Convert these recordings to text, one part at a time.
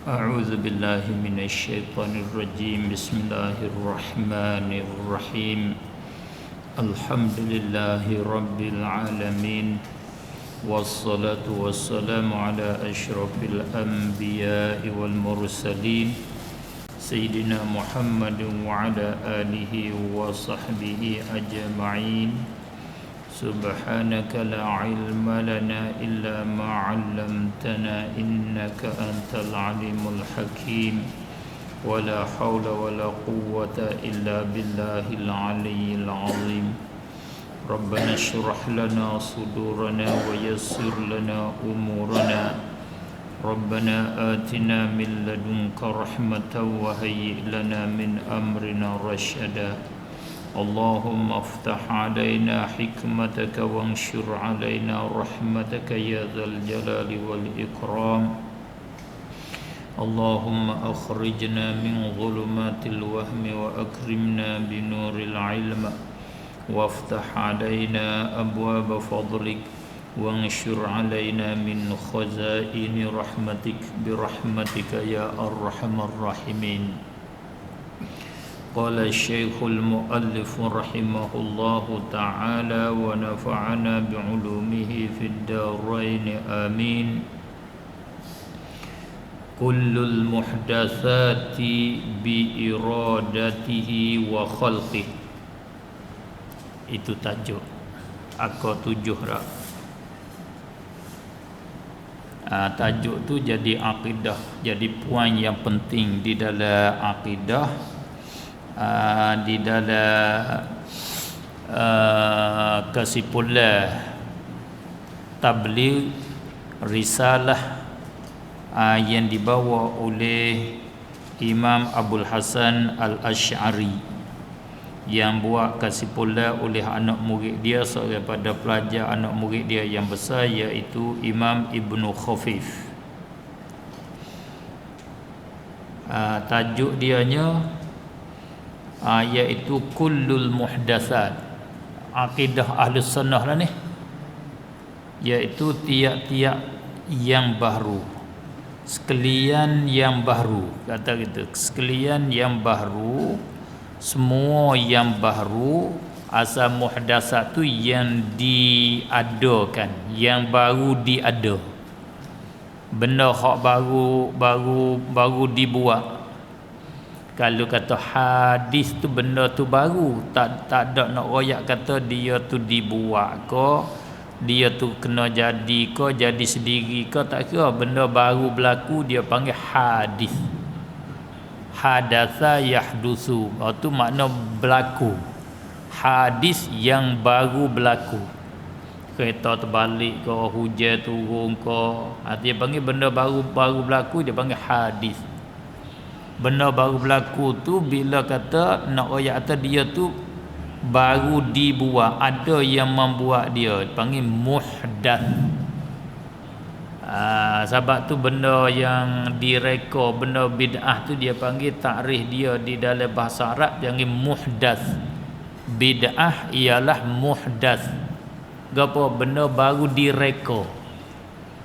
أعوذ بالله من الشيطان الرجيم بسم الله الرحمن الرحيم الحمد لله رب العالمين والصلاة والسلام على أشرف الأنبياء والمرسلين سيدنا محمد وعلى آله وصحبه أجمعين سبحانك لا علم لنا إلا ما علمتنا إنك أنت العليم الحكيم ولا حول ولا قوة إلا بالله العلي العظيم ربنا اشرح لنا صدورنا ويسر لنا أمورنا ربنا آتنا من لدنك رحمة وهيئ لنا من أمرنا رشدا اللهم افتح علينا حكمتك وانشر علينا رحمتك يا ذا الجلال والإكرام اللهم أخرجنا من ظلمات الوهم وأكرمنا بنور العلم وافتح علينا أبواب فضلك وانشر علينا من خزائن رحمتك برحمتك يا أرحم الراحمين قال الشيخ المؤلف رحمه الله تعالى ونفعنا بعلومه في الدارين آمين كل المحدثات بإرادته وخلقه. Itu tajuk aku 7 dah. Tajuk tu jadi akidah, jadi poin yang penting di dalam akidah, di dalam kesimpulan tabligh risalah yang dibawa oleh Imam Abdul Hasan Al-Asy'ari, yang buat kesimpulan oleh anak murid dia, seorang pada pelajar anak murid dia yang besar, iaitu Imam Ibnu Khafif. Tajuk dianya iaitu kullul muhdatsat, akidah Ahlus Sunnah lah ni, iaitu tiap-tiap yang baru, sekalian yang baru, kata gitu, sekalian yang baru, semua yang baru. Asal muhdatsat tu yang diadakan, yang baru diada, benda hak baru dibuat. Kalau kata hadis tu benda tu baru, tak ada nak royak kata dia tu dibuat ke, dia tu kena jadi ke, jadi sendiri ke, tak kira. Benda baru berlaku dia panggil hadis. Hadatsa yahdusu, itu makna berlaku. Hadis yang baru berlaku. Kereta terbalik ke, hujan turun ke, dia panggil benda baru berlaku, dia panggil hadis. Benda baru berlaku tu bila kata nak royak kata dia tu baru dibuat, ada yang membuat dia, panggil muhdats. Sebab tu benda yang direka, benda bid'ah tu dia panggil takrif dia di dalam bahasa Arab panggil muhdats. Bid'ah ialah muhdats. Gapo? Benda baru direka.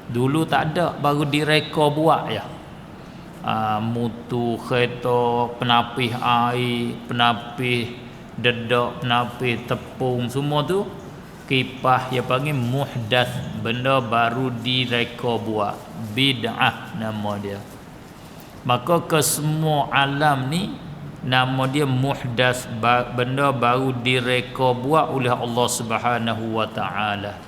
Dulu tak ada, baru direka buat ya. Mutu, kereta, penapis air, penapis dedak, penapis tepung, semua tu kipas, dia panggil muhdats, benda baru direka buat, bid'ah nama dia. Maka ke semua alam ni nama dia muhdats, benda baru direka buat oleh Allah Subhanahu wa taala.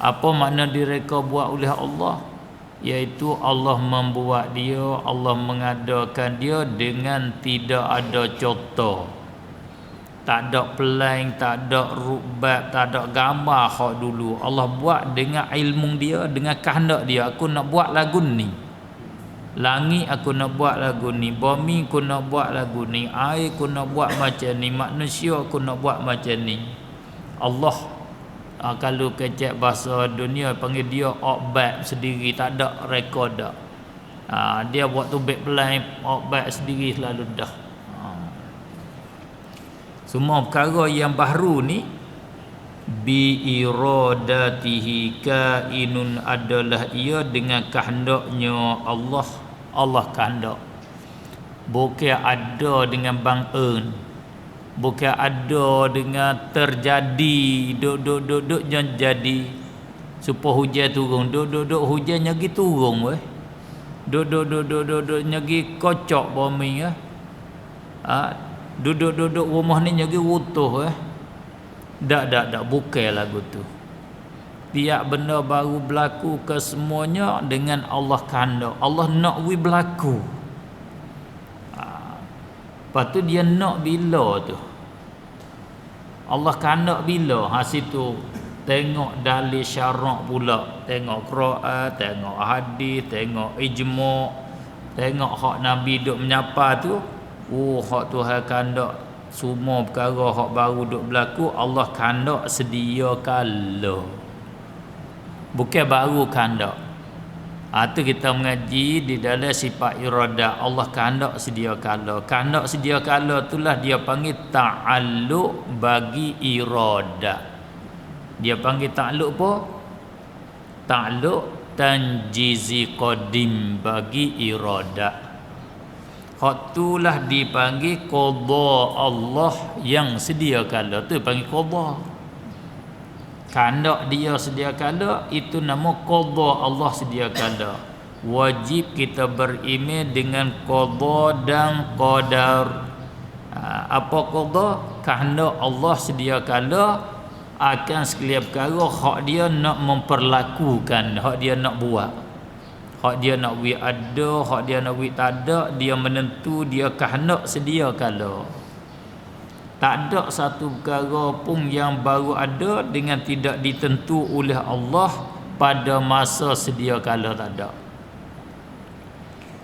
Apa makna direka buat oleh Allah? Iaitu Allah membuat dia, Allah mengadakan dia dengan tidak ada contoh, tak ada plan, tak ada rubat, tak ada gambar hak dulu. Allah buat dengan ilmu dia, dengan kehendak dia. Aku nak buat lagu ni, langit aku nak buat lagu ni, bumi aku nak buat lagu ni, air aku nak buat macam ni, manusia aku nak buat macam ni. Allah kalau kecek bahasa dunia panggil dia obat sendiri, tak ada rekod dah. Dia buat tu back plan, obat sendiri selalu dah. Semua perkara yang baru ni bi iradatihi kainun adalah ia dengan kehendaknya Allah Allah kehendak. Bukan ada dengan bang bukan ada dengan terjadi duk jadi supaya hujan turun, duk hujan nyagi turun weh, duk nyagi kocok bumi ya, duduk rumah ni nyagi runtuh dak bukan lagu tu. Tiap benda baru berlaku ke semuanya dengan Allah kehendak. Allah nak berlaku. Lepas tu dia nak bila tu. Allah kehendak bila. Situ tengok dalil syarak pula. Tengok Quran, tengok hadis, tengok ijma', tengok hak Nabi duk menyapa tu. Hak Tuhan kehendak semua perkara hak baru duk berlaku Allah kehendak sedia kala. Bukan baru kehendak. Tu kita mengaji di dalam sifat iradah. Allah kehendak sedia kala. Kehendak sedia kala itulah dia panggil ta'alluq bagi iradah. Dia panggil ta'alluq apa? Ta'alluq tanjizi qadim bagi iradah. Hak itulah dipanggil qada Allah yang sedia kala. Tu panggil qada. Kehendak dia sedia kala itu nama qada Allah sedia kala. Wajib kita beriman dengan qada dan qadar. Apa qada? Kehendak Allah sedia kala akan sekalian perkara hak dia nak memperlakukan, hak dia nak buat. Hak dia nak buat ada, hak dia nak buat tak ada, dia menentu, dia kehendak sedia kala. Tak ada satu perkara pun yang baru ada dengan tidak ditentu oleh Allah pada masa sedia kala, tak ada.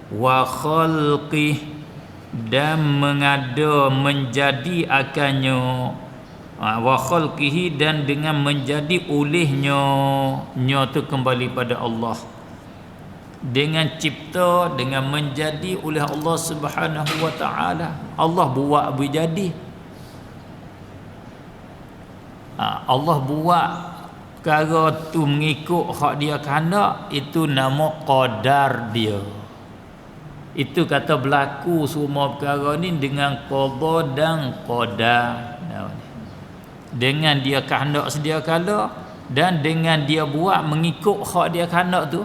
Wa khalqih, dan mengada menjadi akannya, wa khalqihi, dan dengan menjadi olehnya, nya tu kembali pada Allah. Dengan cipta, dengan menjadi oleh Allah Subhanahu wa taala. Allah buat berjadi. Allah buat perkara tu mengikut hak dia kehendak, itu nama qadar dia. Itu kata berlaku semua perkara ni dengan qada dan qadar. Dengan dia kehendak sedia kala dan dengan dia buat mengikut hak dia kehendak tu.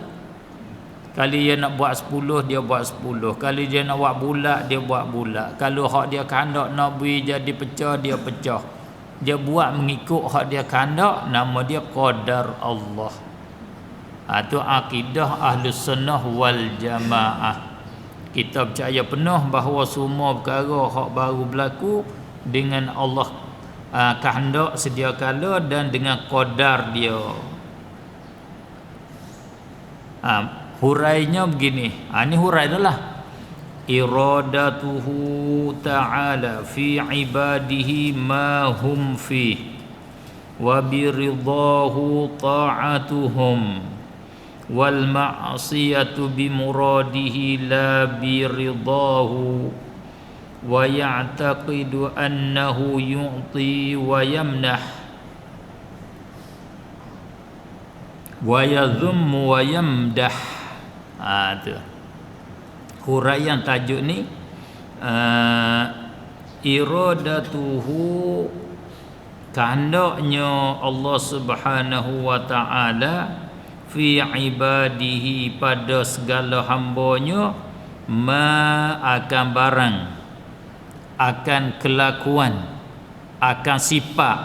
Kalau dia nak buat 10, dia buat 10. Kalau dia nak buat bulat, dia buat bulat. Kalau hak dia kehendak nak beri jadi pecah, dia pecah. Dia buat mengikut hak dia kehendak, nama dia qadar Allah. Itu akidah Ahlus Sunnah wal Jamaah. Kita percaya penuh bahawa semua perkara hak baru berlaku dengan Allah kehendak sedia kala dan dengan qadar dia. Hurainya begini. Ini hurai adalah iradatuhu ta'ala fi ibadihi ma hum fi wa biridahu ta'atuhum wal ma'siyatu bimuradihi la biridahu wa ya'taqidu annahu yu'ti wa yamnah wa yadhummu wa yamdah. Tu huraian tajuk ni, iradatuhu, kehendaknya Allah Subhanahu wa taala fi ibadihi, pada segala hambanya, ma akan barang, akan kelakuan, akan sifat.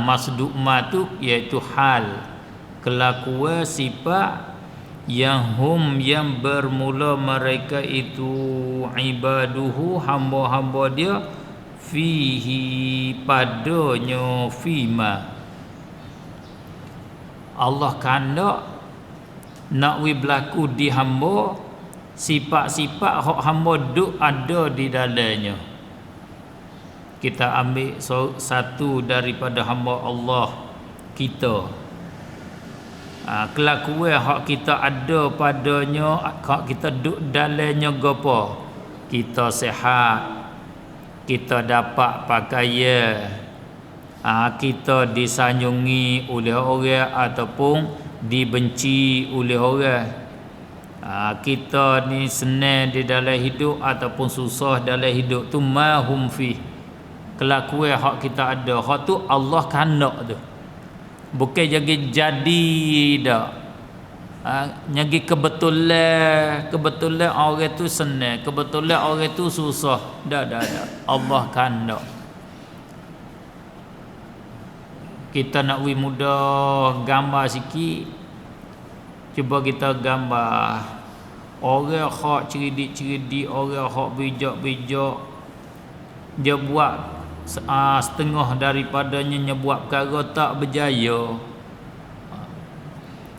Maksud ma tu iaitu hal, kelakuan, sifat yang yang bermula mereka itu ibaduhu, hamba-hamba dia, fihi, padanya, fima. Allah kehendak nak berlaku di hamba sifat-sifat hak hamba duk ada di dalamnya. Kita ambil satu daripada hamba Allah kita. Kelakuan hak kita ada padanya, hak kita duduk dalamnya gapo? Kita sihat, kita dapat pakaian, kita disanjungi oleh orang ataupun dibenci oleh orang. Kita ni senang di dalam hidup ataupun susah dalam hidup tu mahum fi. Kelakuan hak kita ada, hak tu Allah kehendak tu. Bukan jadi dak. Nyagi kebetulan orang tu senang, kebetulan orang tu susah. Dak. Allah kehendak. Kita nak mudah gambar sikit. Cuba kita gambar orang hak cerdik-cerdik, orang hak bijak-bijak, dia buat setengah daripadanya nyebuat perkara tak berjaya.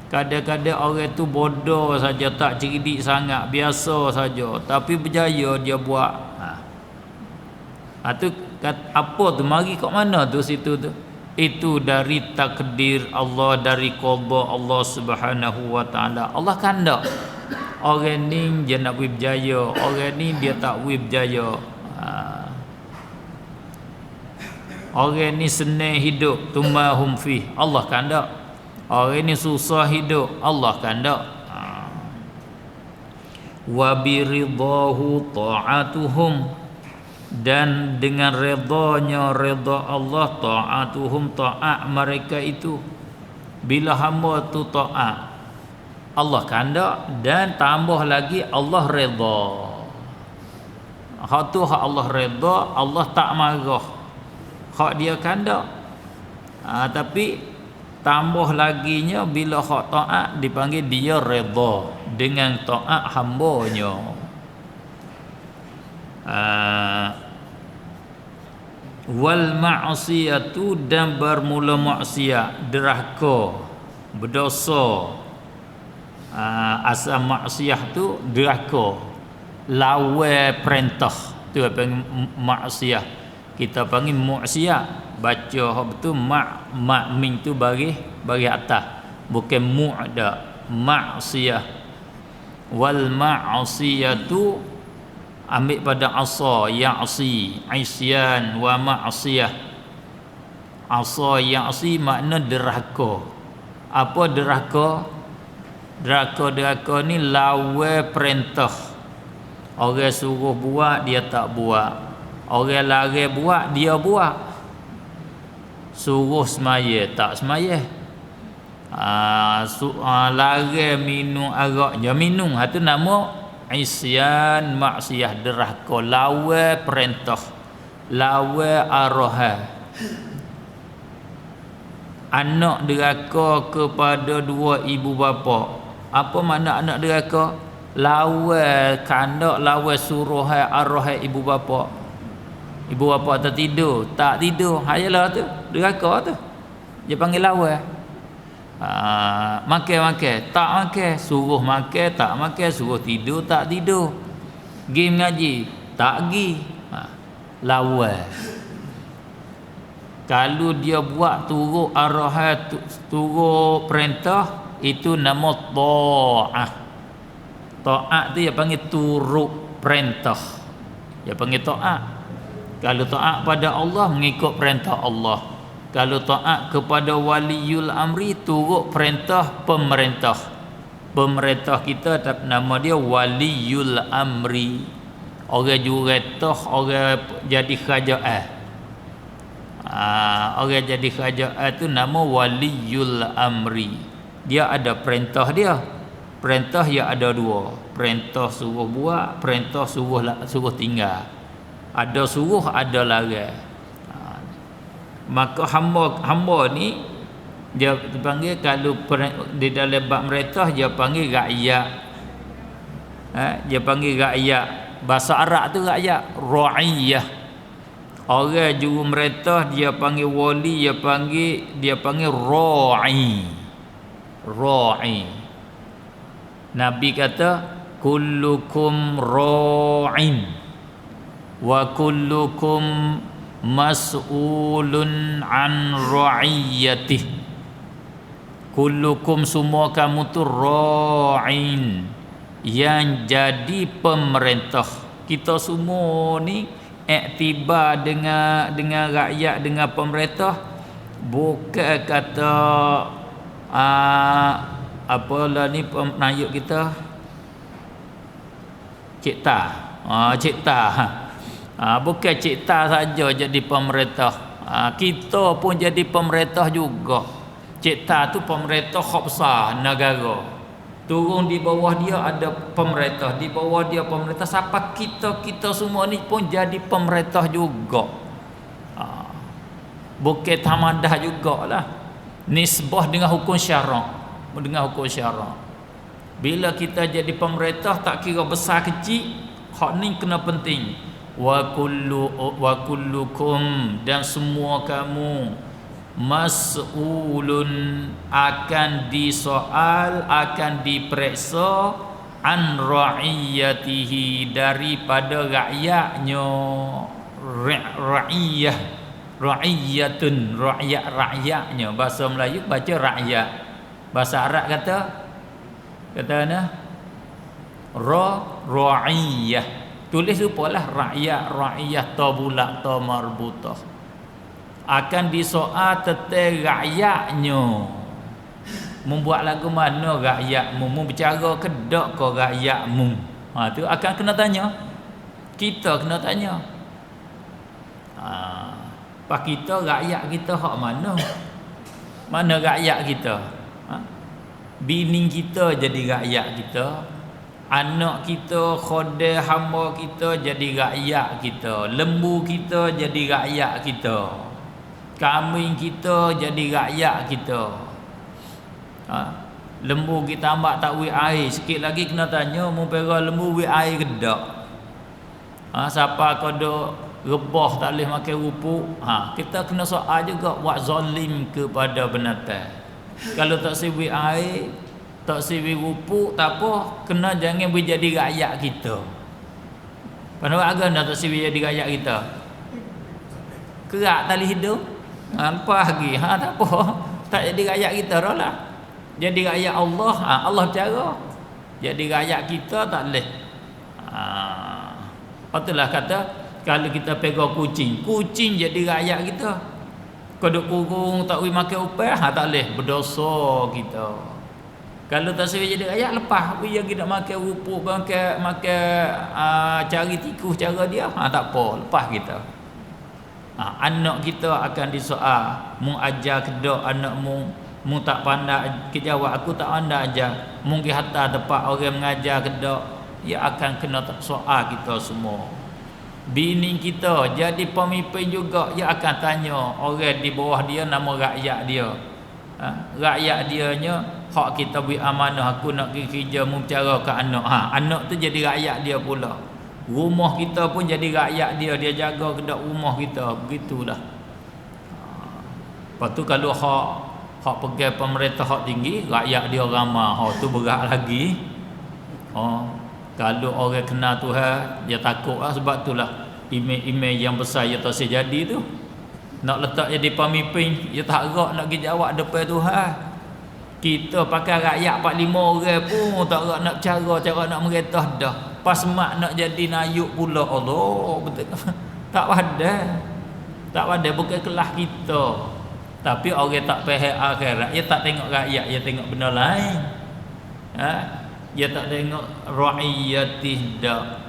Kadang-kadang orang tu bodoh saja, tak cerdik sangat, biasa saja, tapi berjaya dia buat. Tu apa tu, mari kat mana tu situ tu? Itu dari takdir Allah, dari qada Allah Subhanahu wa taala. Allah kehendak orang ni dia nak berjaya, orang ni dia tak berjaya. Orang ni senang hidup, tumahum fi, Allah kehendak. Orang ni susah hidup, Allah kehendak. Wa biridahu ta'atuhum, dan dengan redanya reda Allah ta'atuhum, ta'at mereka itu. Bila hamba tu ta'at, Allah kehendak, dan tambah lagi Allah reda. Hak tu hak Allah reda, Allah tak marah. Hak dia kehendak. Tapi tambah laginya bila hak ta'at dipanggil dia reda dengan ta'at hambanya. Wal ma'siyatu, dan bermula maksiat, derhaka, berdosa. Asal maksiat tu derhaka, lawan perintah, tu apa maksiat. Kita panggil maksiat, baca hak betul ma'min tu bagi atas, bukan mu'da, maksiat. Wal ma'siyatu ambil pada asa, ya'si, isyan wa ma'siyah. Asa ya'si makna derhaka. Apa derhaka? Derhaka ni lawan perintah. Orang suruh buat dia tak buat, orang larang buat dia buat. Suruh semaya tak semaya. Larang minum arak dia minum. Itu nama isyan, maksiyah, derhaka, lawan perintah, lawan arahan. Anak derhaka kepada dua ibu bapa. Apa makna anak derhaka? Lawan kehendak, lawan suruhan arahan ibu bapa. Ibu bapa tertidur, tak tidur, hayalah tu derhaka tu. Dia panggil lawan. Makan tak makan, suruh makan tak makan, suruh tidur tak tidur, game ngaji tak pergi, lawan. Kalau dia buat turut arahan, turut perintah, itu nama ta'ah. Ta'at tu dia panggil turut perintah, dia panggil ta'at. Kalau ta'at pada Allah, mengikut perintah Allah. Kalau taat kepada waliul amri, turut perintah pemerintah. Pemerintah kita nama dia waliul amri. Orang juretah, orang jadi kerajaan. Orang jadi kerajaan tu nama waliul amri. Dia ada perintah dia. Perintah yang ada dua. Perintah suruh buat, perintah suruh tinggal. Ada suruh, ada larang. Maka hamba ni dia dipanggil, kalau di dalam bab mereka dia panggil rakyat. Dia panggil rakyat. Bahasa Arab tu rakyat, ra'iyah. Orang juru mereka dia panggil wali, dia panggil ra'i. Ra'i. Nabi kata kullukum ra'in wa kullukum mas'ulun an ra'iyatih. Kullukum, semua kamu tu ra'in, yang jadi pemerintah. Kita semua ni iktibar dengan rakyat, dengan pemerintah. Bukan kata apalah ni penayuk kita, cipta. Cipta. Bukan cipta saja jadi pemerintah. Kita pun jadi pemerintah juga. Cipta tu pemerintah hak besar negara. Turun di bawah dia ada pemerintah, di bawah dia pemerintah. Siapa kita semua ni pun jadi pemerintah juga. Bukan tamadah jugalah. Nisbah dengan hukum syarak. Dengan hukum syarak. Bila kita jadi pemerintah tak kira besar kecil, hak ni kena penting. Wa kullukum, dan semua kamu mas'ulun, akan disoal, akan diperiksa an ra'iyatihi, daripada rakyatnya. Ra'iyah, ra'iyatun, rakyatnya. Bahasa Melayu baca rakyat, bahasa Arab kata mana? Ra'iyah. Tulis rupalah ra'iyah ta bulat ta marbutah. Akan disoal tentang rakyatnya. Membuat lagu mana rakyatmu, mu bercara ke dak ke rakyatmu. Tu akan kena tanya. Kita kena tanya. Pak kita, rakyat kita hak mana? Mana rakyat kita? Bini kita jadi rakyat kita. Anak kita, khodeh hamba kita jadi rakyat kita. Lembu kita jadi rakyat kita. Kambing kita jadi rakyat kita. Lembu kita ambak tak wik air, sikit lagi kena tanya mu pera lembu wik air ke dak. Siapa kada rebah tak boleh makan rupuk, kita kena soal juga buat zalim kepada binatang. Kalau tak siwi air, tak siwi rupuk, tak apa, kena jangan berjadi rakyat kita. Kenapa agak tak siwi jadi rakyat kita? Kerak tali hidung, lepas lagi, tak apa, tak jadi rakyat kita dah lah. Jadi rakyat Allah, Allah cara. Jadi rakyat kita tak boleh. Itulah kata, kalau kita pegang kucing, kucing jadi rakyat kita. Kodok kurung tak boleh makan upah, tak boleh, berdosa kita. Kalau tak boleh jadi rakyat, lepas dia nak makan rupuk, makan cari tikus cara dia, tak apa, lepas kita. Anak kita akan disoal, mu ajar kedok anakmu, mu tak pandai kejawab, aku tak pandai ajar, mungkin hatta tempat orang mengajar kedok, ia akan kena soal kita semua. Bini kita jadi pemimpin juga, ia akan tanya orang di bawah dia, nama rakyat dia. Rakyat dianya, hak kita beri amanah, aku nak pergi kerja, mu bicara ke anak. Anak tu jadi rakyat dia pula. Rumah kita pun jadi rakyat dia, dia jaga kedok rumah kita, begitulah. Lepas tu kalau hak pegang pemerintah hak tinggi, rakyat dia ramah, hak tu berat lagi. Kalau orang kenal Tuhan, dia takut lah. Sebab itulah imej-imej yang besar dia tak jadi tu. Nak letak jadi pemimpin, dia tak rak nak pergi jawab depan Tuhan. Kita pakai rakyat 4-5 orang pun tak rak nak cara nak merintah dah. Pas mak nak jadi nayuk pula, Allah betul. Tak ada. Tak ada, bukan kelas kita. Tapi orang tak faham akhirat, dia tak tengok rakyat, dia tengok benda lain. Dia tak tengok ra'iyatih dak.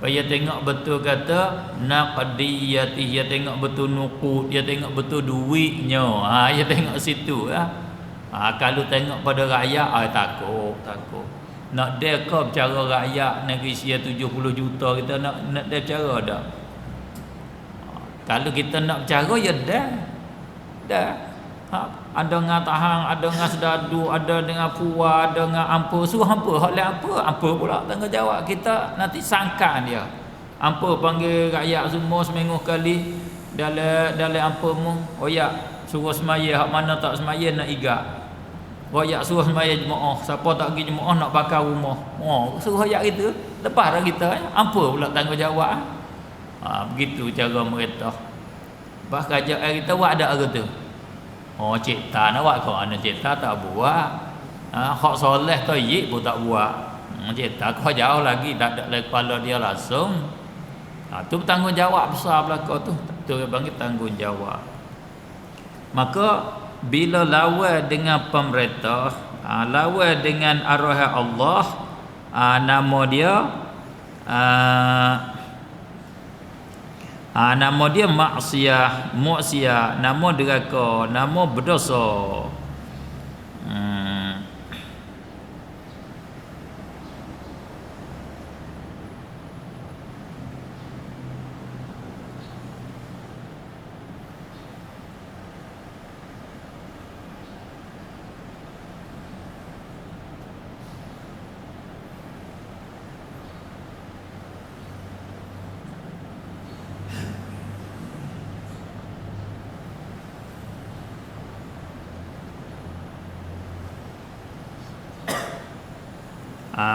Dia tengok betul kata naqdiyatih, dia tengok betul nuqud, dia tengok betul duitnya. Dia tengok situ lah. Kalau tengok pada rakyat, takut. Nak dia ke bercara rakyat negeri sia 70 juta, kita nak dia bercara dak. Kalau kita nak bercara, ya dah. Ada dengan tahang, ada dengan sedadu, ada dengan puas, ada dengan ampa. Suruh ampa, hak lain ampa pula tanggungjawab kita nanti sangkan dia. Ampa panggil rakyat semua seminggu kali dalam ampamu. Ya, suruh semaya, hak mana tak semaya nak igak. Ya, suruh semaya jemaah, siapa tak pergi jemaah nak bakar rumah. Suruh ayat gitu. Lepas dah kita, ampa pula tanggungjawab. Begitu cara mereka. Bah kerajaan kita buat ada apa tu? Cipta nak buat kau, anak cipta tak buat. Hak soleh tayyib pun tak buat. Cipta kau jauh lagi, tak ada kepala dia langsung. Tu tanggungjawab besar belaka tu. Tu yang panggil tanggungjawab. Maka bila lawan dengan pemerintah, lawan dengan arahan Allah, nama dia Nama dia maksiat, nama deraka, nama berdosa.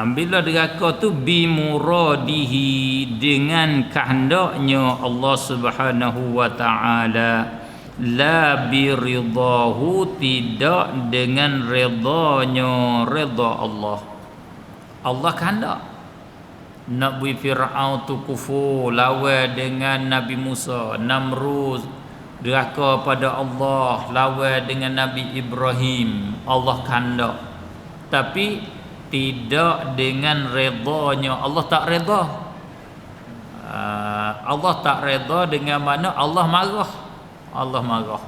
Bila deraka tu bimuradihi, dengan kehendaknya Allah Subhanahu wa taala, la biridahu, tidak dengan redanya, reda Allah. Allah kehendak nak bui Firaun tu kufur, lawan dengan Nabi Musa. Namrud deraka pada Allah, lawan dengan Nabi Ibrahim. Allah kehendak, tapi tidak dengan redanya. Allah tak reda. Allah tak reda dengan mana Allah marah. Allah marah.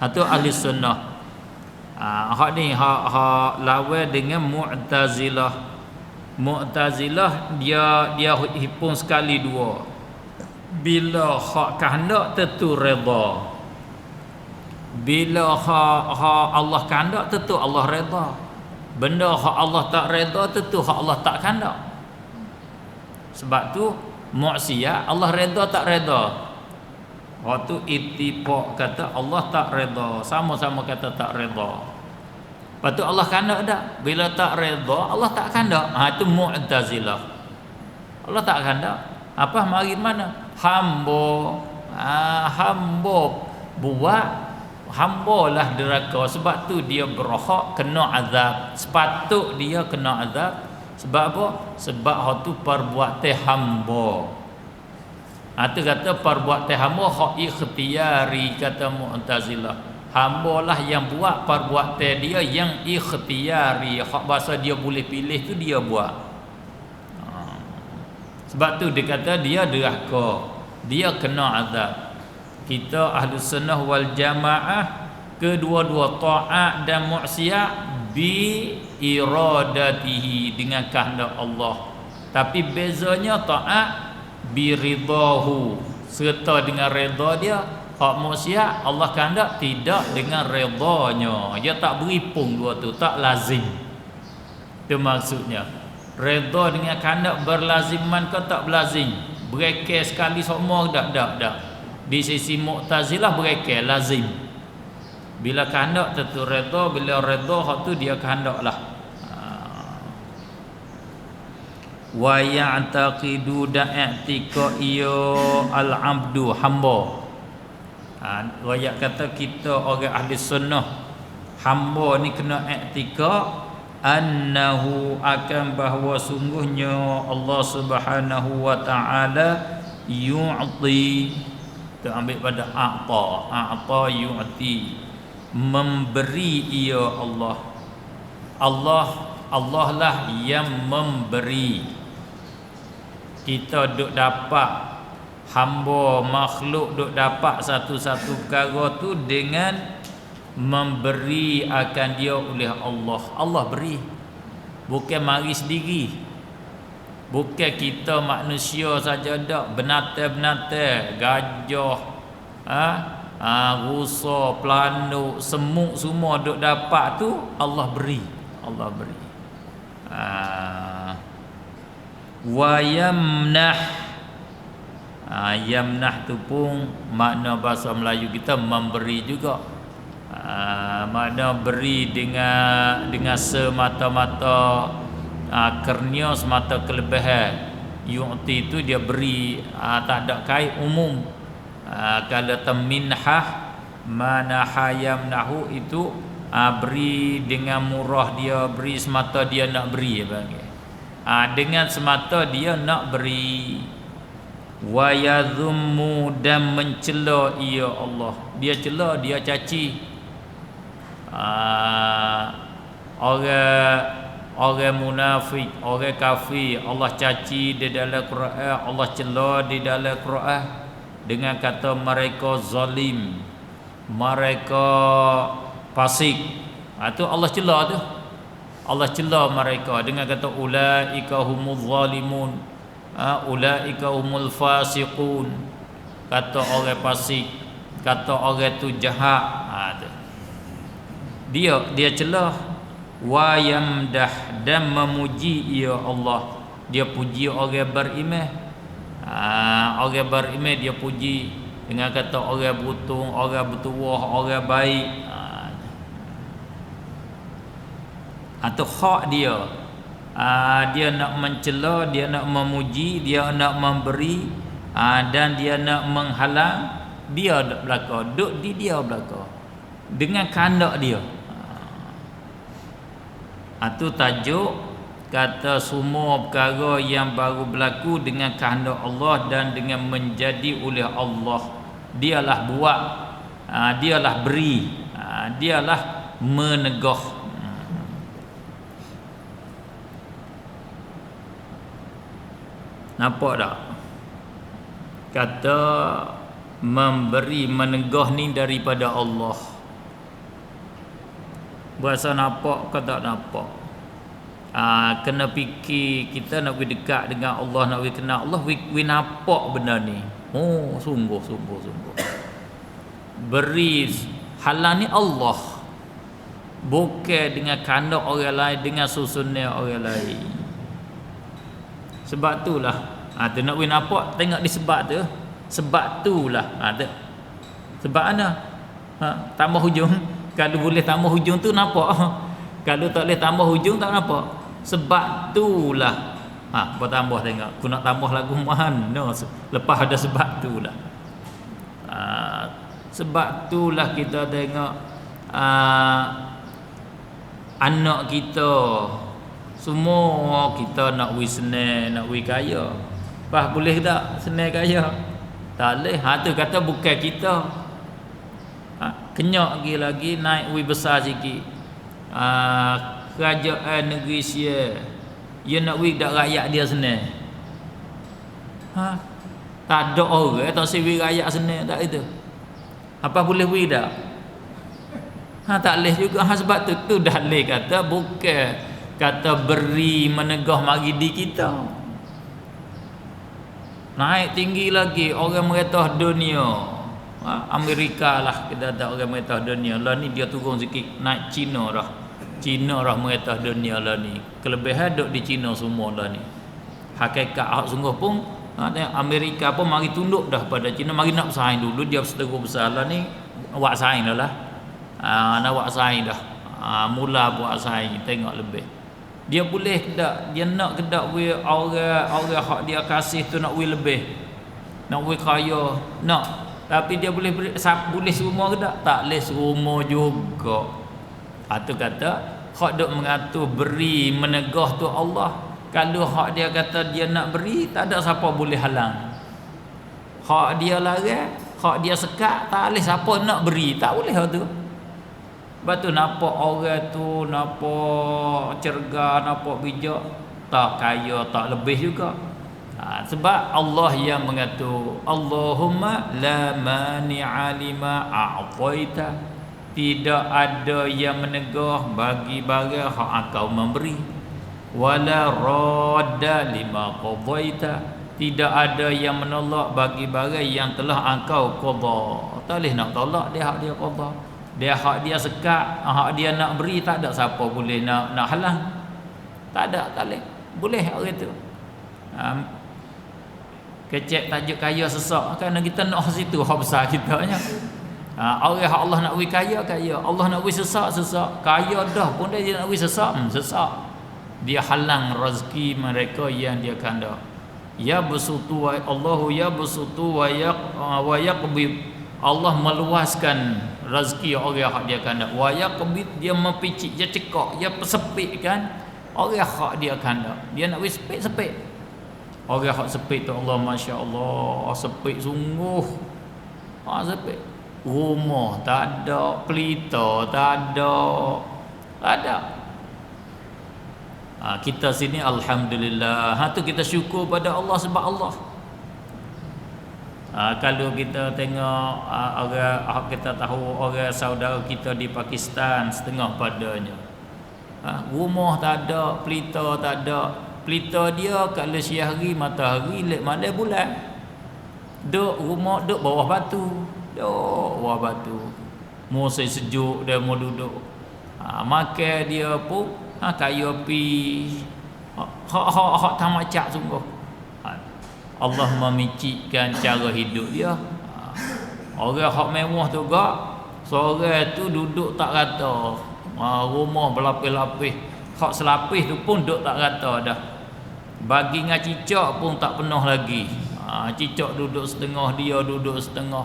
Itu ahli sunnah. Hak ni hak lawan dengan Mu'tazilah. Mu'tazilah dia hipung sekali dua. Bila hak kehendak tentu reda. Bila hak Allah kehendak tentu Allah reda. Benda hak Allah tak reda tentu hak Allah tak kehendak. Sebab tu maksiat Allah reda tak reda. Waktu ittifaq kata Allah tak reda, sama-sama kata tak reda. Lepas tu Allah kehendak tak? Bila tak reda Allah tak kehendak. Itu Mu'tazilah. Allah tak kehendak. Apa mari mana? Hamba buat, hambalah deraka. Sebab tu dia berhak kena azab. Sepatut dia kena azab. Sebab apa? Sebab hak tu perbuatan hamba. Itu kata perbuatan hamba hak ikhtiari, kata Mu'tazilah. Hambalah yang buat perbuatan dia yang ikhtiari. Hak bahasa dia boleh pilih tu dia buat. Sebab tu dia kata dia deraka, dia kena azab. Kita ahli sunnah wal jamaah, kedua-dua taat dan maksiat bi iradatihi, dengan kehendak Allah. Tapi bezanya taat bi ridahu, serta dengan redha dia. Hak maksiat Allah kehendak tidak dengan redanya. Dia tak beripung dua tu, tak lazim. Itu maksudnya. Redha dengan kehendak berlaziman ke tak berlazim? Berekal sekali semua tak. Di sisi Mu'tazilah berekal lazim. Bila kehendak tentu redha, bila redha hak tu dia kehendaklah. Wa ya'taqidu da'atika iyo al-abdu, hamba. Riwayat kata kita orang ahli sunnah, hamba ni kena i'tikad annahu, akan bahawa sungguhnya Allah Subhanahu wa taala yu'ti, ambil pada a'ta yu'ti, memberi ia Allah. Allah lah yang memberi. Kita duk dapat, hamba makhluk duk dapat satu-satu perkara tu dengan memberi akan dia oleh Allah. Allah beri, bukan mari sendiri. Bukan kita manusia saja dak, binatang-binatang, gajah, rusa, pelanduk, semut semua duk dapat tu Allah beri. Allah beri. Wa yamnah. Yamnah tu pun makna bahasa Melayu kita memberi juga. Makna beri dengan semata-mata kurnia, semata kelebihan. Yu'ti itu dia beri, tak ada kait umum. Kalau minhah, manaha yamnahu itu beri dengan murah, dia beri semata dia nak beri, dengan semata dia nak beri. Wa yadhummu, dan mencela ia Allah. Dia cela, dia caci. orang munafik, orang kafir, Allah caci di dalam Quran, Allah cela di dalam Quran dengan kata mereka zalim, mereka fasik. Itu Allah cela tu. Allah cela mereka dengan kata ulaika humuz zalimun, ulaika humul fasiqun. Kata orang fasik, kata orang tu jahat. Dia celah wa yamdah, dan memuji ia Allah. Dia puji orang beriman. Orang beriman dia puji dengan kata orang beruntung, orang bertuah, orang baik. Atau hak dia. Dia nak mencela, dia nak memuji, dia nak memberi, dan dia nak menghalang. Dia dak belaka, duk di dia belaka dengan kehendak dia. Itu tajuk kata semua perkara yang baru berlaku dengan kehendak Allah dan dengan menjadi oleh Allah. Dialah buat, dialah beri, dialah menegah. Nampak tak? Kata memberi, menegah ni daripada Allah. Berasa nampak ke tak nampak? Kena fikir, kita nak pergi dekat dengan Allah, nak pergi kenal Allah, we nampak benda ni. Oh, sungguh. Beri halang ni Allah, bukan dengan kehendak orang lain, dengan susunan orang lain. Sebab itulah tu nak we nampak, tengok di sebab tu. Sebab itulah sebab mana? Tambah hujung. Kalau boleh tambah hujung tu nampak. Kalau tak boleh tambah hujung tak nampak. Sebab itulah. Apa tambah tengok. Aku nak tambah lagu mana? Lepas ada sebab itulah. Sebab itulah kita tengok anak kita semua kita nak senang, nak kaya. Lepas boleh tak senang kaya? Tak boleh. Tu kata bukan kita. Kenyak lagi naik besar sikit. Kerajaan negeri Sia, dia nak dak rakyat dia senang. Tak ada orang tak siwi rakyat senang tak itu. Apa boleh dak? Tak boleh juga. Sebab tu dah leh kata bukan kata beri menegah mari di kita. Naik tinggi lagi orang meretah dunia. Amerika lah kita ada orang meretah dunia. Lah ni dia turun sikit, naik Cina dah. Cina dah meretah dunia lah ni. Kelebihan duk di Cina semua lah ni. Hakikat hak sungguh pun Amerika pun mari tunduk dah pada Cina, mari nak bersaing dulu. Dia seteru besar lah ni, buat saing dah lah. Nak buat saing dah. Mula buat saing, tengok lebih. Dia boleh tak, dia nak ke tak we orang hak dia kasih tu nak we lebih. Nak we kaya, nak. Tapi dia boleh semua ke tak? Tak boleh semua juga. Tu kata hak duk mengatur beri menegah tu Allah. Kalau hak dia kata dia nak beri, tak ada siapa boleh halang. Hak dia larang, hak dia sekat, tak boleh siapa nak beri, tak boleh tu. Lepas tu nampak orang tu nampak cergas, nampak bijak, tak kaya, tak lebih juga. Sebab Allah yang mengatur. Allahumma la mani'a lima a'taita. Tidak ada yang menegah bagi barang hak engkau memberi. Wala radda lima qadaita. Tidak ada yang menolak bagi barang yang telah engkau qada. Tak boleh nak tolak dia hak dia qada. Dia hak dia sekat, hak dia nak beri, tak ada siapa boleh nak halang. Tak ada, tak boleh. Boleh orang tu. Kecek tajuk kaya sesak, kerana kita nak situ hak besar kita nya. Orang hak Allah nak beri kaya, Allah nak beri sesak. Kaya dah pun dia nak beri sesak. Dia halang rezeki mereka yang dia kehendak. Ya besutu wa Allahu ya besutu wa yaqbid. Allah meluaskan rezeki orang hak dia kehendak. Wa yaqbid, dia mempicik, dia cekak, dia persepitkan orang hak dia kehendak. Dia nak beri sepit. Orang hak sepit tu Allah, masya-Allah, sepit sungguh. Sepit. Rumah tak ada, pelita tak ada. Kita sini alhamdulillah. Tu kita syukur pada Allah sebab Allah. Kalau kita tengok orang kita tahu orang saudara kita di Pakistan setengah padanya. Rumah tak ada, pelita tak ada. Pelita dia kalau siang hari matahari lek mana bulan. Duk rumah duk bawah batu. Duk bawah batu. Musim sejuk dia mau duduk. Makan dia pun kayu api. Hak tak macam sungguh. Allah memicikkan cara hidup dia. Orang hak mewah tu gak, seorang tu duduk tak rata. Rumah berlapis-lapis. Hak selapis tu pun duduk tak rata dah. Bagi dengan cicak pun tak penuh lagi. Cicak duduk setengah, dia duduk setengah.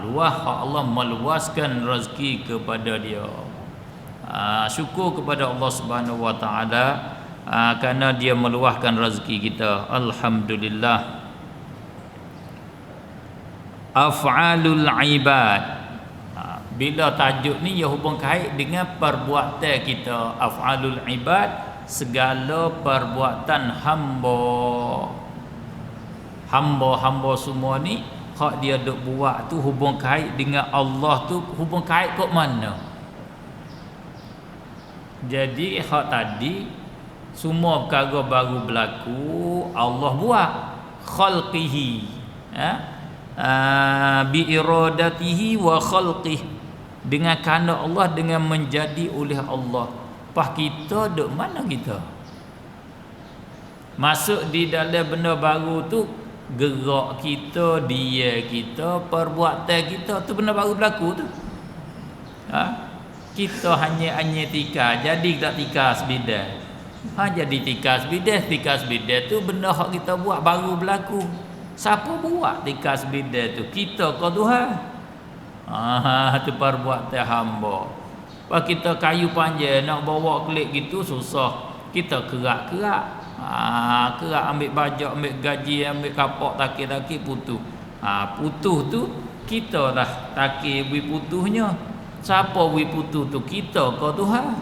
Luas hak Allah meluaskan rezeki kepada dia. Syukur kepada Allah Subhanahu Wa Taala kerana dia meluahkan rezeki kita. Alhamdulillah. Af'alul ibad. Bila tajuk ni ia hubung kait dengan perbuatan kita. Af'alul ibad, segala perbuatan hamba. Hamba-hamba semua ni hak dia duk buat tu hubung kait dengan Allah tu hubung kait kok mana? Jadi hak tadi semua perkara baru berlaku Allah buat khalqihi bi iradatihi wa khalqihi, dengan kehendak Allah, dengan menjadi oleh Allah. Pas kita duk mana kita? Masuk di dalam benda baru tu, gerak kita, dia kita, perbuatan kita tu benda baru berlaku tu. Kita hanya tika, jadi tak tika sebidah. Jadi tika sebidah tu benda hak kita buat baru berlaku. Siapa buat tika sebidah tu? Kita ke Tuhan? Tu perbuatan hamba. Pak kita kayu panjang nak bawa kelik gitu susah. Kita kerak-kerak. Kerak ambil bajak, ambil gaji, ambil kapak, takir-takir putus. Putus tu kita dah takir beri putusnya. Siapa beri putus tu? Kita ke Tuhan?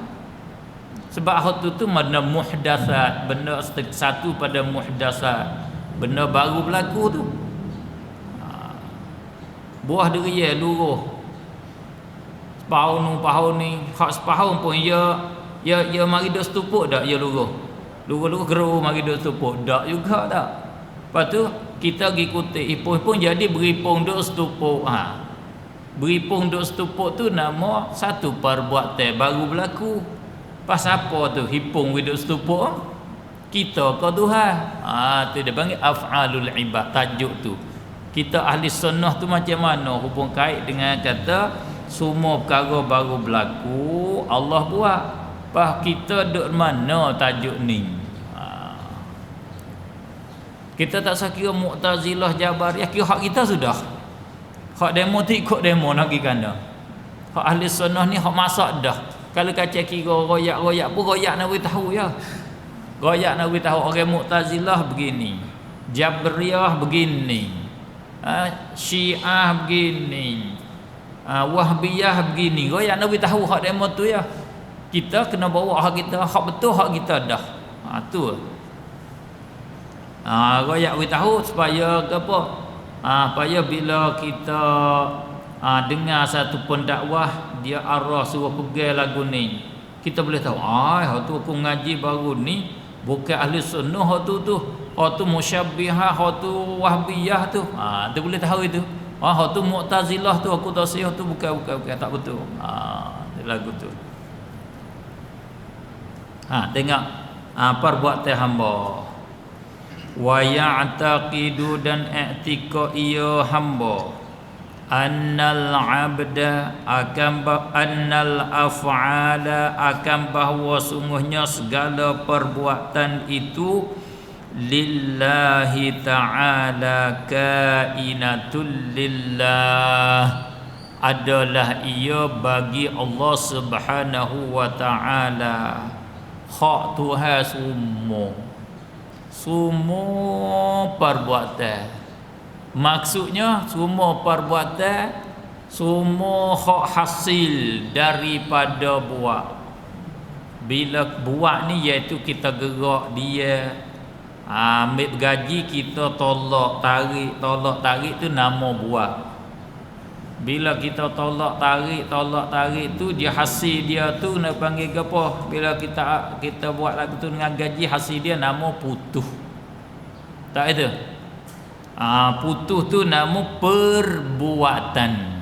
Sebab hak tu benda muhdasat, benda satu pada muhdasat, benda baru berlaku tu. Buah durian luruh sepahun ni hak sepahun pun ya mari duk stupuk dak ya luruh geru mari duk stupuk dak juga dak. Lepas tu kita pergi kutip ipung pun jadi beripung duk stupuk. Beripung duk stupuk tu nama satu perbuatan baru berlaku. Pas apa tu hipung duk stupuk? Kita ke Tuhan. Tu dia panggil af'alul ibad, tajuk tu. Kita ahli sunnah tu macam mana hubung kait dengan kata semua perkara baru berlaku Allah buat. Pas kita duk mana tajuk ni? Kita tak sakira Mu'tazilah, Jabariyah, kira hak kita sudah. Hak demo tu ikut demo nak pergi kanda. Hak ahli sunnah ni hak masak dah. Kalau kacau kira royak-royak pun royak nak beritahu ya. Royak nak beritahu orang Mu'tazilah begini, Jabariyah begini, Syiah begini, Wahbiyah begini. Royak nak beritahu hak demo tu ya. Kita kena bawa hak kita, hak betul hak kita dah. Tu. Royak beritahu supaya apa? Supaya bila kita dengar satu pendakwah dia arah suruh pegang lagu ni, kita boleh tahu hak tu aku ngaji baru ni bukan ahli sunnah, hak tu musyabbihah, hak tu wahbiyah tu. Dia boleh tahu itu. Hak tu mu'tazilah tu aku tahu tu bukan tak betul. Lagu tu. Tengok perbuatan hamba. Wa ya'taqidu, dan i'tiqad ia hamba, annal abda annal af'ala akan bahawa sungguhnya segala perbuatan itu lillahi ta'ala kainatul lillah, adalah ia bagi Allah Subhanahu wa ta'ala. Hak Tuhan semua perbuatan, maksudnya semua perbuatan, semua hak hasil daripada buat. Bila buat ni iaitu kita gerak dia, ambil gaji kita tolak tarik tu nama buat. Bila kita tolak tarik tu dia hasil dia tu nak panggil apa? Bila kita buat lagu tu dengan gaji, hasil dia nama putuh. Tak ada. Putuh tu nama perbuatan.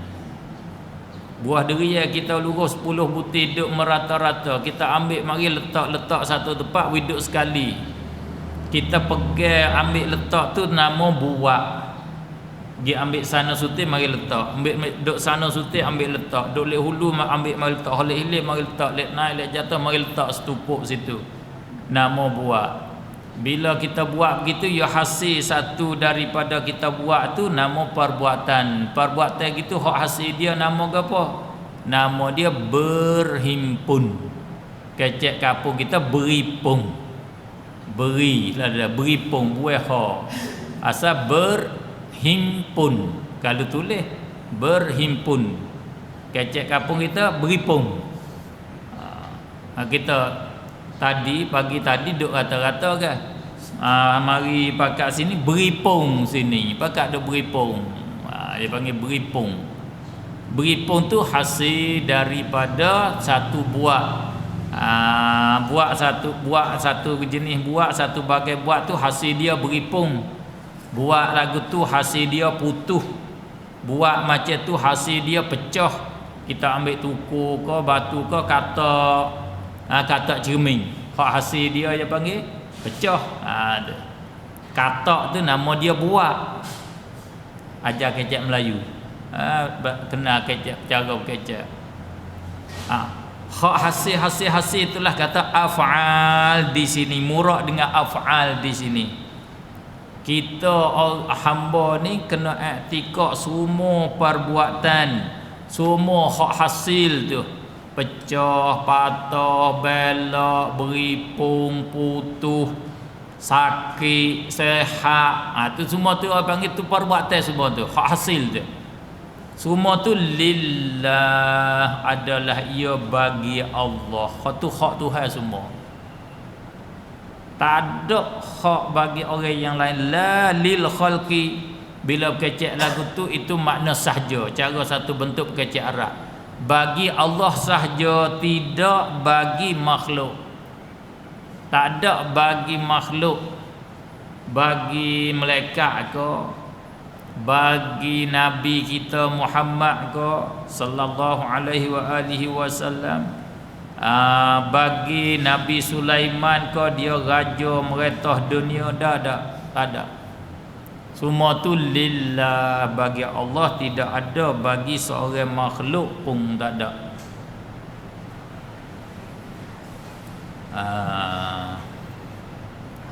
Buah deri yang kita lurus 10 butir duduk merata-rata, kita ambil mari letak satu tempat duduk sekali. Kita pegang ambil letak tu nama buat. Dia ambil sana sutir mari letak, ambil duduk sana sutir ambil letak, duduk lek hulu ambil mari letak, holek hilir mari letak, lek naik lek jatuh mari letak setupuk situ. Nama buat. Bila kita buat begitu, ya hasil satu daripada kita buat tu nama perbuatan. Perbuatan gitu hak hasil dia nama apa? Nama dia berhimpun. Kecek kampung kita beripung. Beri lah dia beripung buah ha. Asal berhimpun. Kalau tulis berhimpun. Kecek kampung kita beripung. Kita tadi pagi tadi duk rata-rata kan. Mari pakat sini beripung sini. Pakat duk beripung. Dia panggil beripung. Beripung tu hasil daripada satu buah. Buat satu jenis buat satu bagai buat tu hasil dia beripung. Buat lagu tu hasil dia putuh. Buat macam tu hasil dia pecah. Kita ambil tuku ke batu ke katak cermin. Hak hasil dia panggil pecah. Katak tu nama dia buat. Ajar kecek Melayu. Kena kecek cara kecek. Hak hasil itulah kata af'al di sini, murad dengan af'al di sini. Kita hamba ni kena i'tikad semua perbuatan, semua hak hasil tu. Pecah, patah, belak, beripung, putuh, sakit, sehat. Tu semua tu orang panggil tu perbuatan semua tu, hak hasil tu. Semua tu lillah, adalah ia bagi Allah. Hak tu hak Tuhan semua. Tak ada hak bagi orang yang lain. La lil khalqi. Bila kecek lagu tu itu makna sahaja, cara satu bentuk kecek Arab. Bagi Allah sahaja, tidak bagi makhluk. Tak ada bagi makhluk, bagi malaikat ke, bagi Nabi kita Muhammad ke sallallahu alaihi wa alihi wasallam, bagi Nabi Sulaiman ke, dia raja meretah dunia, tak ada. Semua tu lillah, bagi Allah, tidak ada bagi seorang makhluk pun tak ada.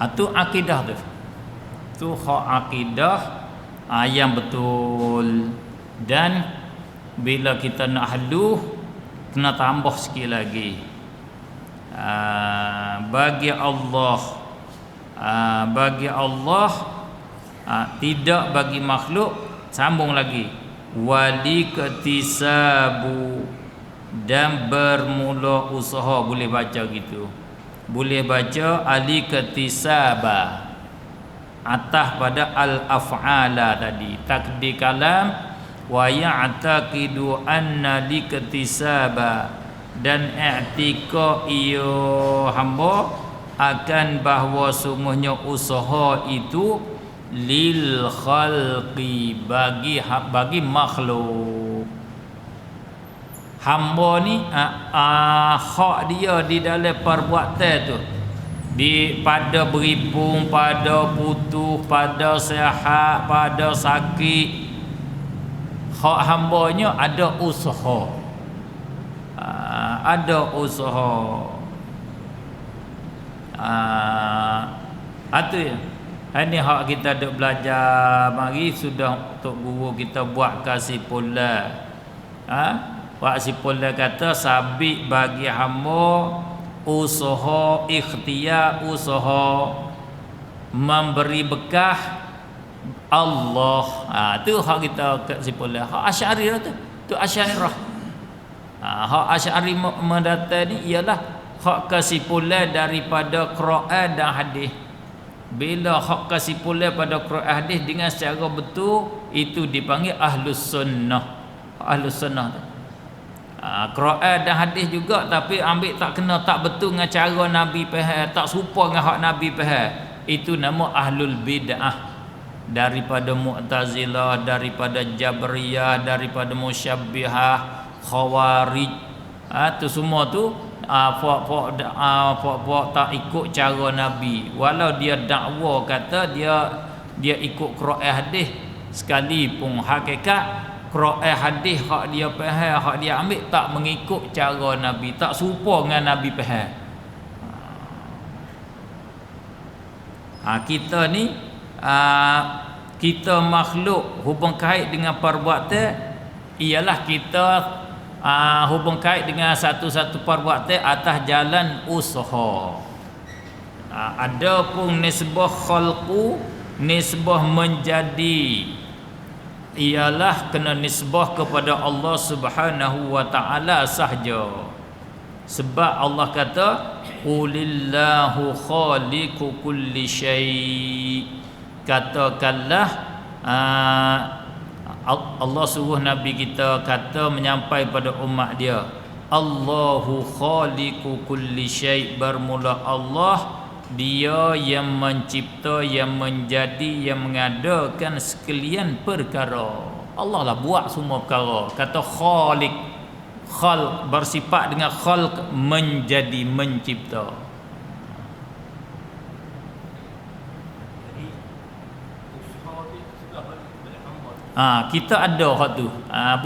Itu akidah tu. Tu hak akidah yang betul. Dan bila kita nak haluh, kena tambah sikit lagi. Bagi Allah, tidak bagi makhluk. Sambung lagi, wali ketisabu, dan bermula usaha. Boleh baca gitu, boleh baca ali ketisaba atas pada al-af'ala tadi, takdir kalam. Wa ya'taqidu anna liketisaba, dan i'tiqad ia hamba akan bahawa sungguhnya usaha itu lil khalqi, bagi makhluk. Hamba ni hak dia di dalam perbuatan tu, pada beripung, pada putuh, pada sehat, pada sakit, hak hambanya ada usaha. Ada usaha. Itu ya. Ini hak kita duk belajar. Mari sudah Tok Guru kita buat kasih pula. Pak Sipullah kata sabit bagi hamba usaha, ikhtiar usaha, memberi bekah Allah. Tu hak kita kat Sipullah. Hak Asy'ari tu. Tu Asy'ariyah. Hak Asy'ari mendatang ni ialah hak kesimpulan daripada Quran dan hadis. Bila hak kesimpulan pada Quran hadis dengan secara betul, itu dipanggil ahlus sunnah. Ahlus sunnah tu. Quran dan hadis juga, tapi ambil tak kena, tak betul dengan cara Nabi faham, tak serupa dengan hak Nabi faham, itu nama ahlul bid'ah. Daripada Mu'tazilah, daripada Jabriyah, daripada Musyabbihah, Khawarij, tu semua tu pok tak ikut cara Nabi, walau dia dakwa kata dia ikut Quran hadis, sekalipun hakikat Quran hadis hak dia faham, hak dia ambil tak mengikut cara Nabi, tak serupa dengan Nabi faham. Kita ni kita makhluk hubung kait dengan perbuatan ialah kita hubung kait dengan satu-satu perbuatan atas jalan usaha. Adapun nisbah khalqu, nisbah menjadi, ialah kena nisbah kepada Allah Subhanahu wa taala sahaja. Sebab Allah kata qulillahu khaliqu kulli syai'. Katakanlah Allah suruh Nabi kita kata menyampai pada umat dia, Allahu khaliqu kulli syai', bermula Allah, dia yang mencipta, yang menjadi, yang mengadakan sekalian perkara. Allah lah buat semua perkara. Kata khaliq, khalq bersifat dengan khalq, menjadi, mencipta. Kita ada hak tu.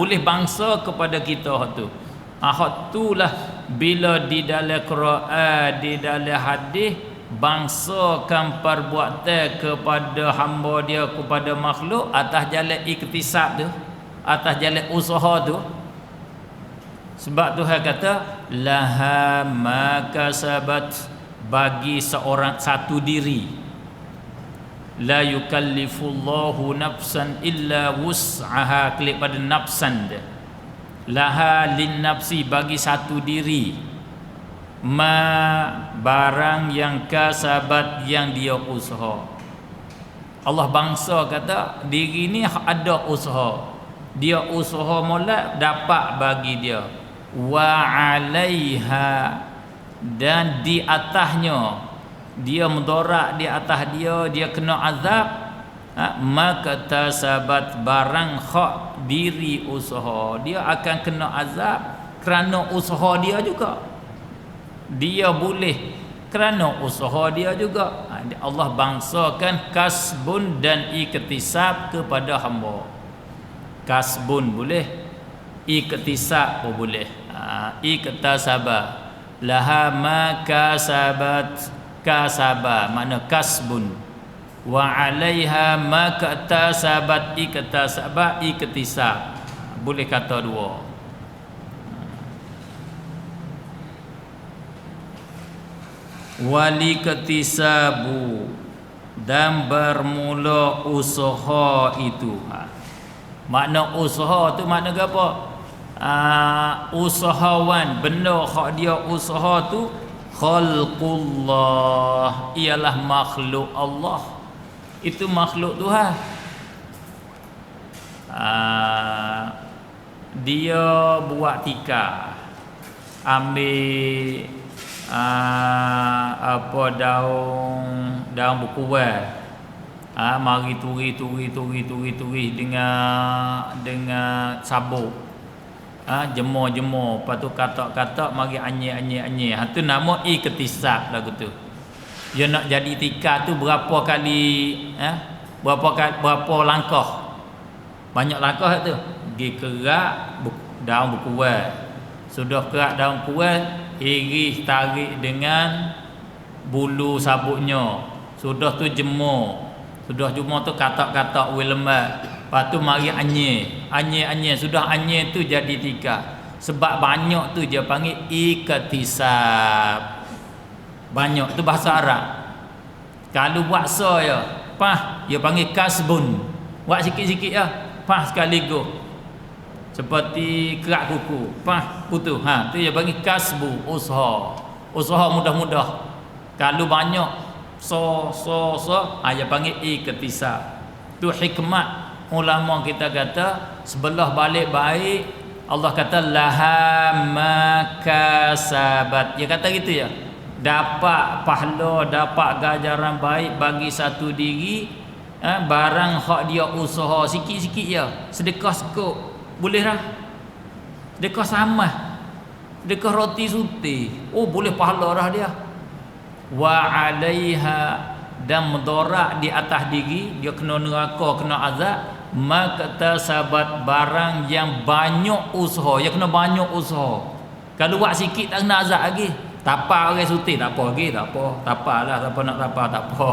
Boleh bangsa kepada kita hak tu. Hak tu lah bila di dalam Quran, di dalam hadis, bangsakan perbuatan kepada hamba dia, kepada makhluk atas jalan iktisab tu, atas jalan usaha tu. Sebab Tuhan kata laha ma kasabat, bagi seorang satu diri, la yukallifullahu nafsan illa wus'aha, klik pada nafsan dia, laha lin nafsi, bagi satu diri, ma barang yang kasabat, yang dia usaha. Allah bangsa kata diri ni ada usaha, dia usaha molek dapat bagi dia, wa alaiha, dan di atasnya dia mudarat, di atas dia kena azab, maka tasabat, barang hak diri usaha, dia akan kena azab kerana usaha dia juga. Dia boleh kerana usaha dia juga. Allah bangsakan kasbun dan iktisab kepada hamba. Kasbun boleh, iktisab pun boleh. Iktasaba, laha ma kasabat, kasaba makna kasbun, wa alaiha ma katasabat, iktasaba, iktisab. Boleh kata dua. Waliktisabu, dan bermula usaha itu. Makna usaha tu makna apa? Usahawan, benda hak dia usaha tu khalqullah, ialah makhluk Allah. Itu makhluk Tuhan. Dia buat tikar, ambil daun berkuat, mari turi dengan sabuk, jemur, lepas tu katak-katak, mari anyir. Tu nama iktisab lagu tu. Dia nak jadi tikar tu berapa kali, berapa langkah? Banyak langkah tu. Pergi kerak daun berkuat. Sudah kerak daun kuat, iris tarik dengan bulu sabuknya. Sudah tu jemur. Sudah jemur tu katak-katak wei lembat. Lepas tu mari anyir. Sudah anyir tu jadi tikar. Sebab banyak tu dia panggil iktisab. Banyak tu bahasa Arab. Kalau buat ya, dia panggil kasbun. Buat sikit-sikit ya, sekaligus. Seperti kerak kuku, putus. Tu dia panggil kasbu, usaha. usaha mudah-mudah. Kalau banyak dia panggil iktisab. Tu hikmat ulama kita kata sebelah balik baik Allah kata laha ma kasabat. Dia kata gitu ya. Dapat pahala, dapat ganjaran baik bagi satu diri barang hak dia usaha sikit-sikit je. Sedekah sekut boleh dah. Sedekah samah. Sedekah roti suti. Oh boleh pahala dah dia. Wa 'alaiha dan mudarat di atas diri dia kena neraka, kena azab. Maka sahabat barang yang banyak usaha, dia kena banyak usaha. Kalau buat sikit tak kena azab lagi. Tapa orang suti tak apa lagi, tak apa. Tapalah, siapa nak tapa tak apa.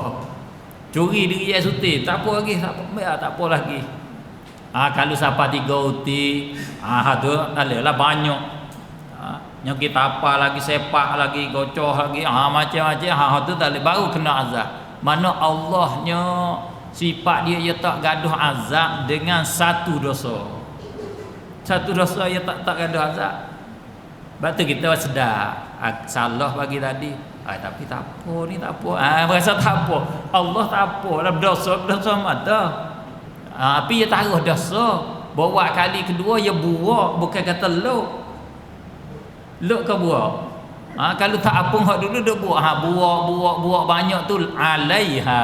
Curi diri dia suti tak apa lagi, tak apa, tak apa lagi. Kalau siapa 3 uti, tu adalah banyak. Yang kita apa lagi, sepak lagi, gocoh lagi, macam-macam, tu tak boleh, baru kena azab. Mana Allahnya sifat dia tak gaduh azab dengan satu dosa. Satu dosa dia tak gaduh azab. Sebab tu kita sedar salah bagi tadi. Tapi tak apa ni, tak apa. Berasa tak apa. Allah tak apa lah, berdosa mata. Tapi dia taruh dosa. Bawa kali kedua dia buak, bukan kata luk. Luk ke buak? Kalau tak apa hak dulu dia buak. Buak banyak tu alaiha.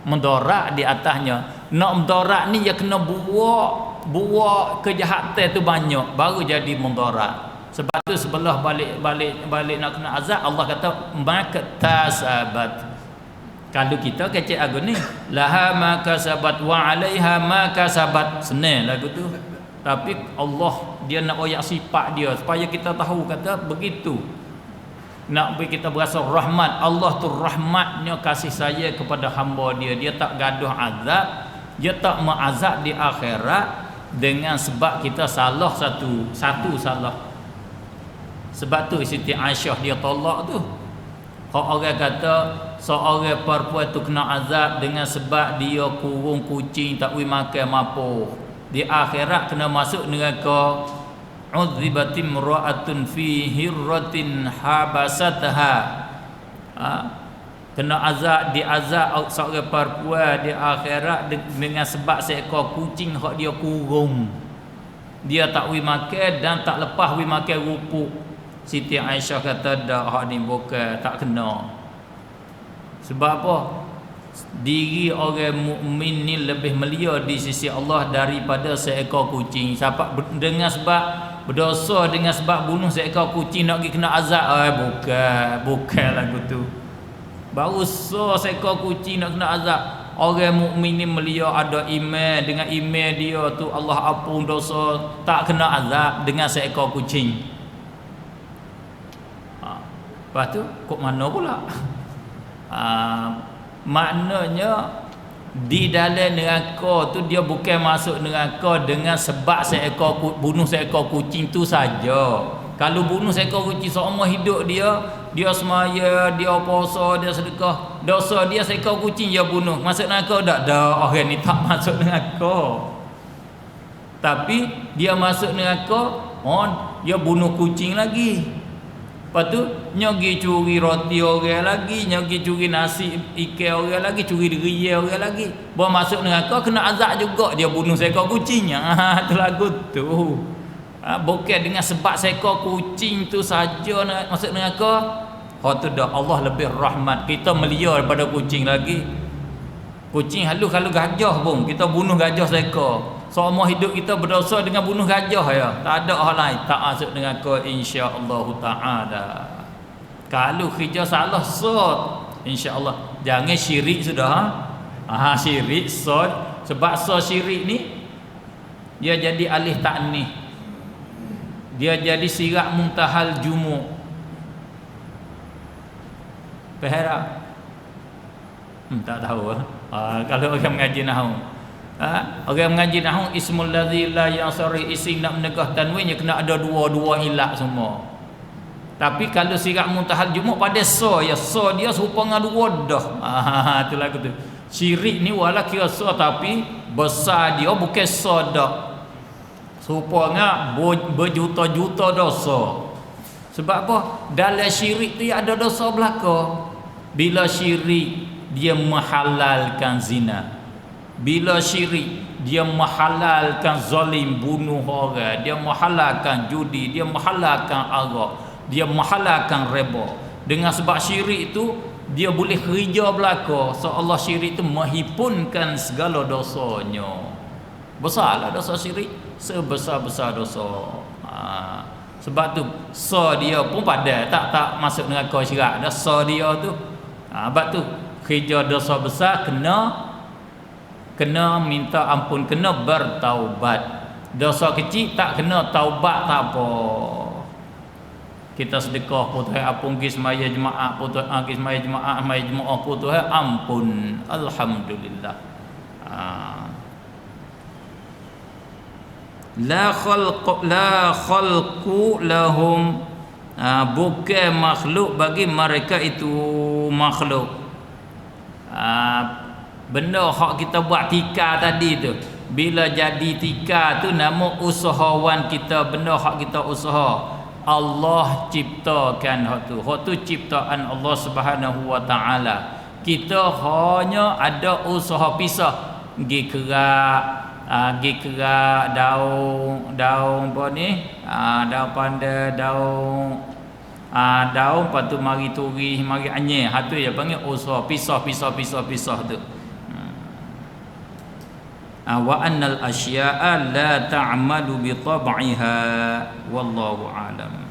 Mendorak di atasnya. Nak mendorak ni dia kena buak kejahatan tu banyak baru jadi mendorak. Sebab tu sebelah balik nak kena azab Allah kata maktasabat. Kalau kita kecek lagu ni laha ma kasabat wa 'alaiha ma kasabat, senang lagu tu. Tapi Allah dia nak royak sifat dia supaya kita tahu kata begitu. Nak bagi kita berasa rahmat. Allah tu rahmatnya kasih sayang kepada hamba dia. Dia tak gaduh azab, dia tak mengazab di akhirat dengan sebab kita salah satu salah. Sebab tu Siti Aisyah dia tolak tu. Kalau orang kata seorang perempuan tu kena azab dengan sebab dia kurung kucing tak boleh makan mapo. Di akhirat kena masuk neraka. Udzibatim ra'atun fi hirratin habasatha. Kena azab, diazab seorang perempuan di akhirat dengan sebab seekor kucing hak dia kurung. Dia tak boleh makan dan tak lepas boleh makan rupuk. Siti Aisyah kata dah hak ni bukan, tak kena. Sebab apa? Diri orang mukmin ni lebih mulia di sisi Allah daripada seekor kucing. Siapa dengan sebab berdosa dengan sebab bunuh seekor kucing nak pergi kena azab? Bukan lagu tu. Baru seekor kucing nak kena azab. Orang mukmin ni mulia, ada iman, dengan iman dia tu Allah ampun dosa, tak kena azab dengan seekor kucing. Lepas tu kok mana pula? Maknanya di dalam neraka tu dia bukan masuk neraka dengan sebab bunuh seekor kucing tu saja. Kalau bunuh seekor kucing seumur hidup dia semaya, dia puasa, dia sedekah, dosa dia seekor kucing dia bunuh, masuk neraka tak? Dah, orang ni tak masuk neraka. Tapi dia masuk neraka, dia bunuh kucing lagi. Lepas tu nyogi curi roti orang lagi, nyogi curi nasi ikan orang lagi, curi diri orang lagi. Bawa masuk neraka kena azab juga, dia bunuh seekor kucing. Tu lagu tu. Bukan dengan sebab seekor kucing tu saja nak masuk neraka. Tu dah Allah lebih rahmat. Kita melia daripada kucing lagi. Kucing halus kalau gajah pun kita bunuh gajah seekor. Seumur hidup kita berdosa dengan bunuh gajah ya. Tak ada hal lain, tak masuk neraka insya-Allah taala. Kalau kerja salah insya-Allah jangan syirik sudah. Syirik sebab syirik ni dia jadi alih ta'nih. Dia jadi sirat muntahal jumu'. Faham? Tak tahu. Kalau orang mengaji nahwu. Orang mengaji nahwu ismul ladzi la yasri, isim nak menegah tanwinnya kena ada dua ilat semua. Tapi kalau sirat muntahal jumu' pada dia serupa dengan dua dah. Tu lagu tu. Syirik ni wala kira tapi besar dia bukan dah. Serupa dengan berjuta-juta dosa. Sebab apa? Dalam syirik tu ada dosa belaka. Bila syirik dia menghalalkan zina. Bila syirik dia menghalalkan zalim, bunuh orang, dia menghalalkan judi, dia menghalalkan arak, dia menghalalkan riba. Dengan sebab syirik itu dia boleh kerja belaka, seolah syirik itu menghipunkan segala dosanya. Besarlah dosa syirik, sebesar-besar dosa. Sebab tu dia pun pada tak masuk neraka syirak dah. Dia tu sebab tu kerja dosa besar kena minta ampun, kena bertaubat. Dosa kecil tak kena taubat tak apa. Kita sedekah pun Tuhan ampun, pergi semaya jemaah pun Tuhan, pergi semaya jemaah pun Tuhan ampun. Alhamdulillah. La khalqu lahum, bukan makhluk bagi mereka itu makhluk. Benda hak kita buat tika tadi tu, bila jadi tika tu nama usahawan kita, benda hak kita usaha. Allah ciptakan hak tu ciptaan Allah Subhanahu wa taala. Kita hanya ada usaha pisah, pergi kerak daun apa ni, daun panda, daun lepas tu mari turi, mari anyih. Hak tu dia panggil usaha pisah tu. Wa annal asya'a la ta'malu bi tab'iha wallahu a'lam.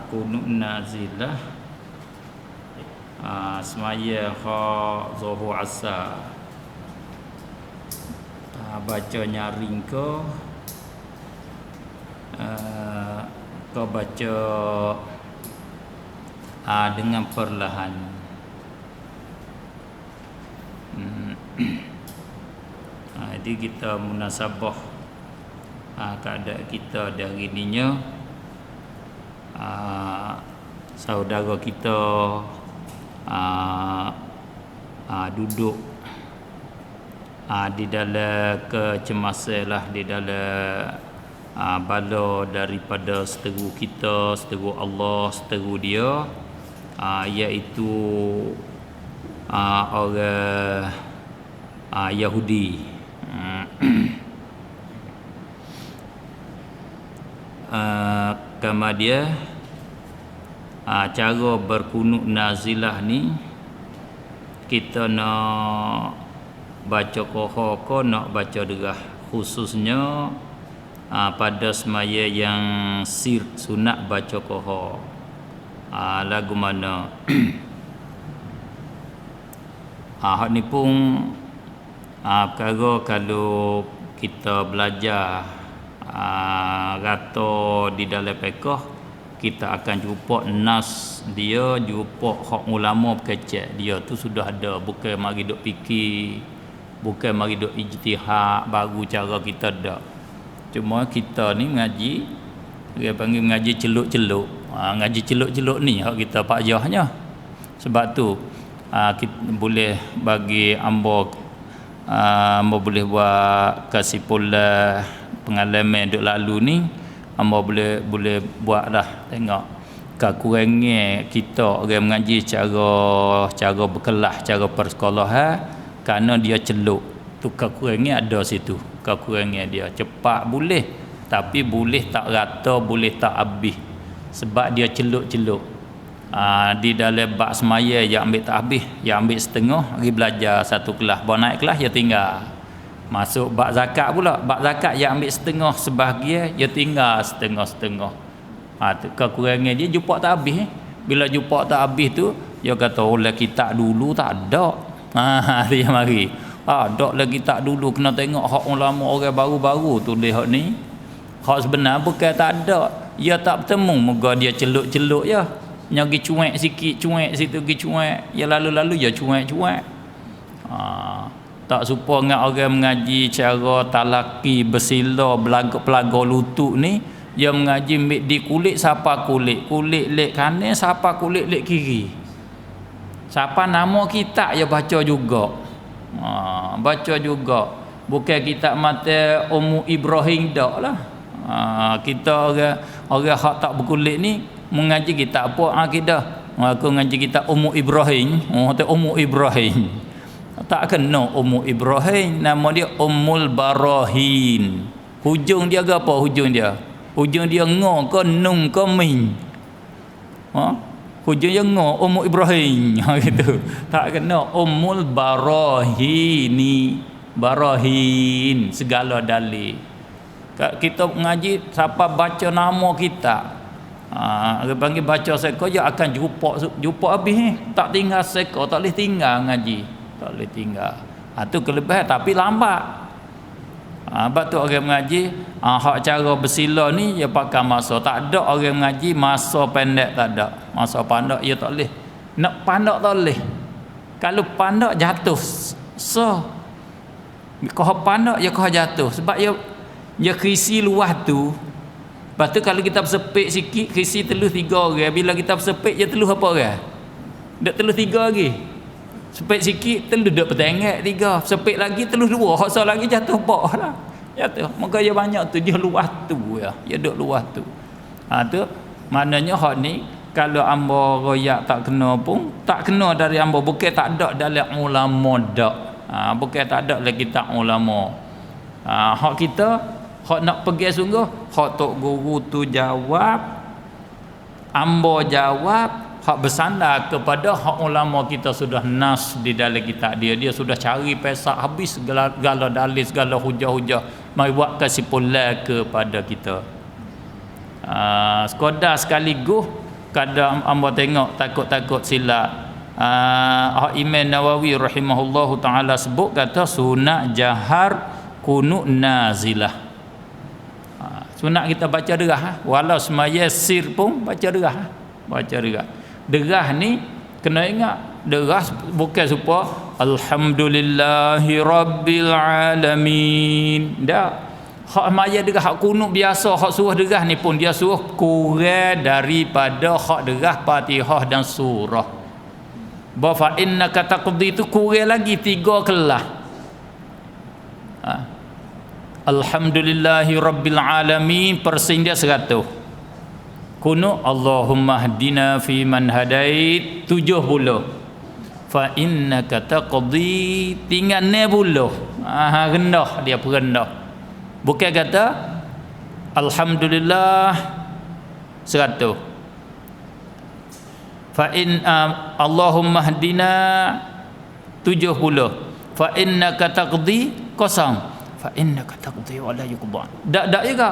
Qunut nazilah semaya kha zuhur asar, baca nyaring ke baca dengan perlahan. Jadi kita munasabah keadaan kita dari ininya, saudara kita duduk di dalam kecemasan lah, di dalam bala daripada seteru kita, seteru Allah, seteru dia, iaitu orang Yahudi. Kama dia cara berkunut nazilah ni, kita nak baca koha ko nak baca derah, khususnya pada semaya yang sunat baca koha. Lagu mana hak ni pun perkara kalau kita belajar rata di dalam fiqh, kita akan jumpa nas dia, jumpa hak ulama berkecek dia tu sudah ada, bukan mari duk fikir, bukan mari duk ijtihad baru cara kita dak. Cuma kita ni mengaji, dia panggil mengaji celuk-celuk. Ngaji celuk-celuk ni hak kita payahnya. Sebab tu kita boleh bagi ambo boleh buat kesimpulan pengalaman duk lalu ni, ambo boleh buat dah, tengok kekurangan kita orang mengaji cara berkelas, cara persekolahan, kerana dia celuk tu, kekurangan ada situ. Kekurangan dia cepat boleh, tapi boleh tak rata, boleh tak habis, sebab dia celuk-celuk. Di dalam bab semaya yang ambil tak habis, yang ambil setengah, pergi belajar satu kelas, baru naik kelas dia tinggal. Masuk bab zakat pula, bab zakat yang ambil setengah sebahagian, dia tinggal setengah-setengah. Kekurangan dia jumpa tak habis. Bila jumpa tak habis tu, dia kata oleh kitab dulu tak ada. Dia mari dak lagi tak dulu, kena tengok hak ulama orang baru-baru tu hak ni. Hak sebenar bukan tak ada, dia tak bertemu, moga dia celuk-celuk ya. Nyagi cuek sikit, cuek situ pergi cuek, ya lalu-lalu ya cuek-cuek. Tak serupa dengan orang mengaji cara talaki bersila belagak-pelagak lutut ni, dia mengaji ambil di kulit siapa kulit lek kanan, siapa kulit lek kiri, siapa nama kitab dia baca juga. Baca juga, bukan kitab mata Ummu Ibrahim dak lah. Kita orang hak tak berkulit ni mengaji kitab apa akidah, aku ngaji kitab Ummu Ibrahim, Ummu Ibrahim tak kena Ummu Ibrahim, nama dia Ummul Barahin. Hujung dia apa hujung dia? Hujung dia ngo ke nung ke min? Hujung dia ngo Ummu Ibrahim gitu. Tak kena Ummul Barahini, Barahin segala dalil. Kita mengaji siapa baca nama kita, dia panggil baca seko je akan jumpa habis tak tinggal seko, tak boleh tinggal ngaji, tak boleh tinggal. Tu kelebihan tapi lambat. Sebab tu orang mengaji hak cara bersila ni dia pakai masa. Tak ada orang mengaji masa pendek, tak ada. Masa pandai dia tak boleh. Nak pandai tak boleh. Kalau pandai jatuh. Kau pandai dia kau jatuh sebab dia krisi luas tu. Lepas tu kalau kita bersepit sikit, krisi telus 3 orang. Bila kita bersepit, dia telus apa orang? Dek telus 3 lagi. Sepit sikit, telus dek petengek 3. Sepit lagi, telus 2. Hak so lagi jatuh bawah lah. Jatuh. Maka dia banyak tu, dia luas tu ya. Dia dek luas tu. Tu maknanya hak ni, kalau ambo royak tak kena pun, tak kena dari ambo. Bukan tak ada dalam ulama dak. Bukan tak ada lagi tak ulama. Hak kita, hak nak pergi sungguh, hak tok guru tu jawab, ambo jawab, hak bersandar kepada hak ulama kita sudah nas di dalam kitab dia sudah cari pesak habis segala dalil, segala hujah-hujah, mari buat kesimpulan kepada kita. Sekadar sekaligus kadang ambo tengok takut-takut silap. Imam Nawawi rahimahullahu taala sebut kata sunat jahar kunut nazilah. Sunat kita baca derah, walau semaya sir pun baca derah, baca derah. Derah ni kena ingat, derah bukan supaya alhamdulillahi rabbil alamin. Dak. Hak maya derah, hak kunut biasa, hak suruh derah ni pun dia suruh kurang daripada hak derah Fatihah dan surah. Fa innaka taqdi itu kurang lagi 3 kelas. Alhamdulillahi rabbil alamin persen dia 100. Kunut Allahumma hdina fi man hadait 70. Fa innaka taqdi tinggal 60. Rendah dia perendah. Bukan kata alhamdulillah 100. Fa in Allahumma hdina 70. Fa innaka taqdi kosong. Fa innaka taqdi wa la yuqda. Tak juga.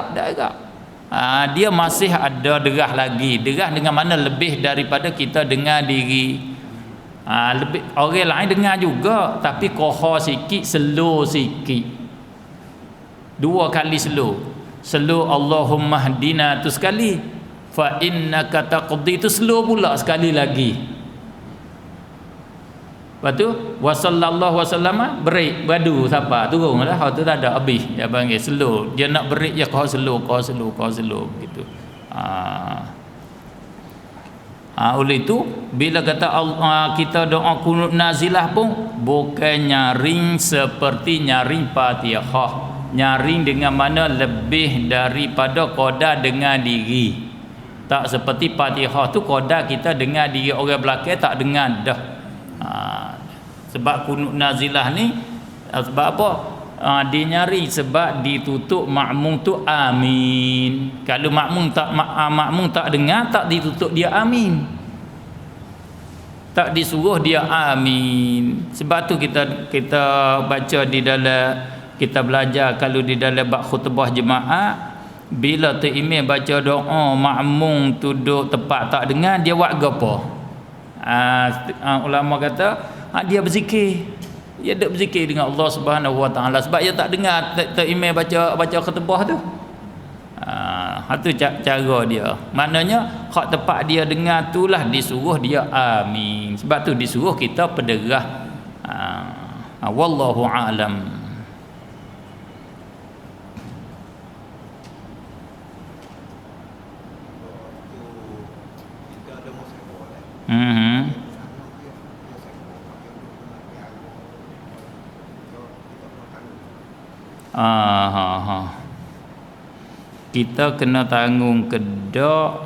Dia masih ada derah lagi. Derah dengan mana lebih daripada kita dengar diri. Lebih orang lain dengar juga, tapi kohor sikit, slow sikit. 2 kali slow. Slow Allahumma hdina tu sekali. fa innaka taqdi tu slow pula sekali lagi. Lepas tu wa sallallahu wasallam break badu siapa turun dah tu tak ada habis dia panggil slow, dia nak break je kau slow gitu. Oleh itu bila kata Allah, kita doa kunut nazilah pun bukan nyaring seperti nyaring Fatihah, nyaring dengan mana lebih daripada qada dengan diri. Tak seperti Fatihah tu qada kita dengar diri orang belakang tak dengar dah. Sebab kunut nazilah ni sebab apa? Dia nyari sebab ditutup makmum tu amin. Kalau makmum tak dengar, tak ditutup dia amin, tak disuruh dia amin. Sebab tu kita baca di dalam kita belajar kalau di dalam bab khutbah jemaah, bila tu imam baca doa makmum tu duduk tempat tak dengar, dia buat apa? Ulama kata dia berzikir, dia duk berzikir dengan Allah Subhanahu Wa Taala sebab dia tak dengar imam baca khutbah tu. Itu cara dia. Maknanya hak tepat dia dengar itulah disuruh dia amin. Sebab tu disuruh kita pederah. Wallahu a'lam. Kita kena tanggung kedak.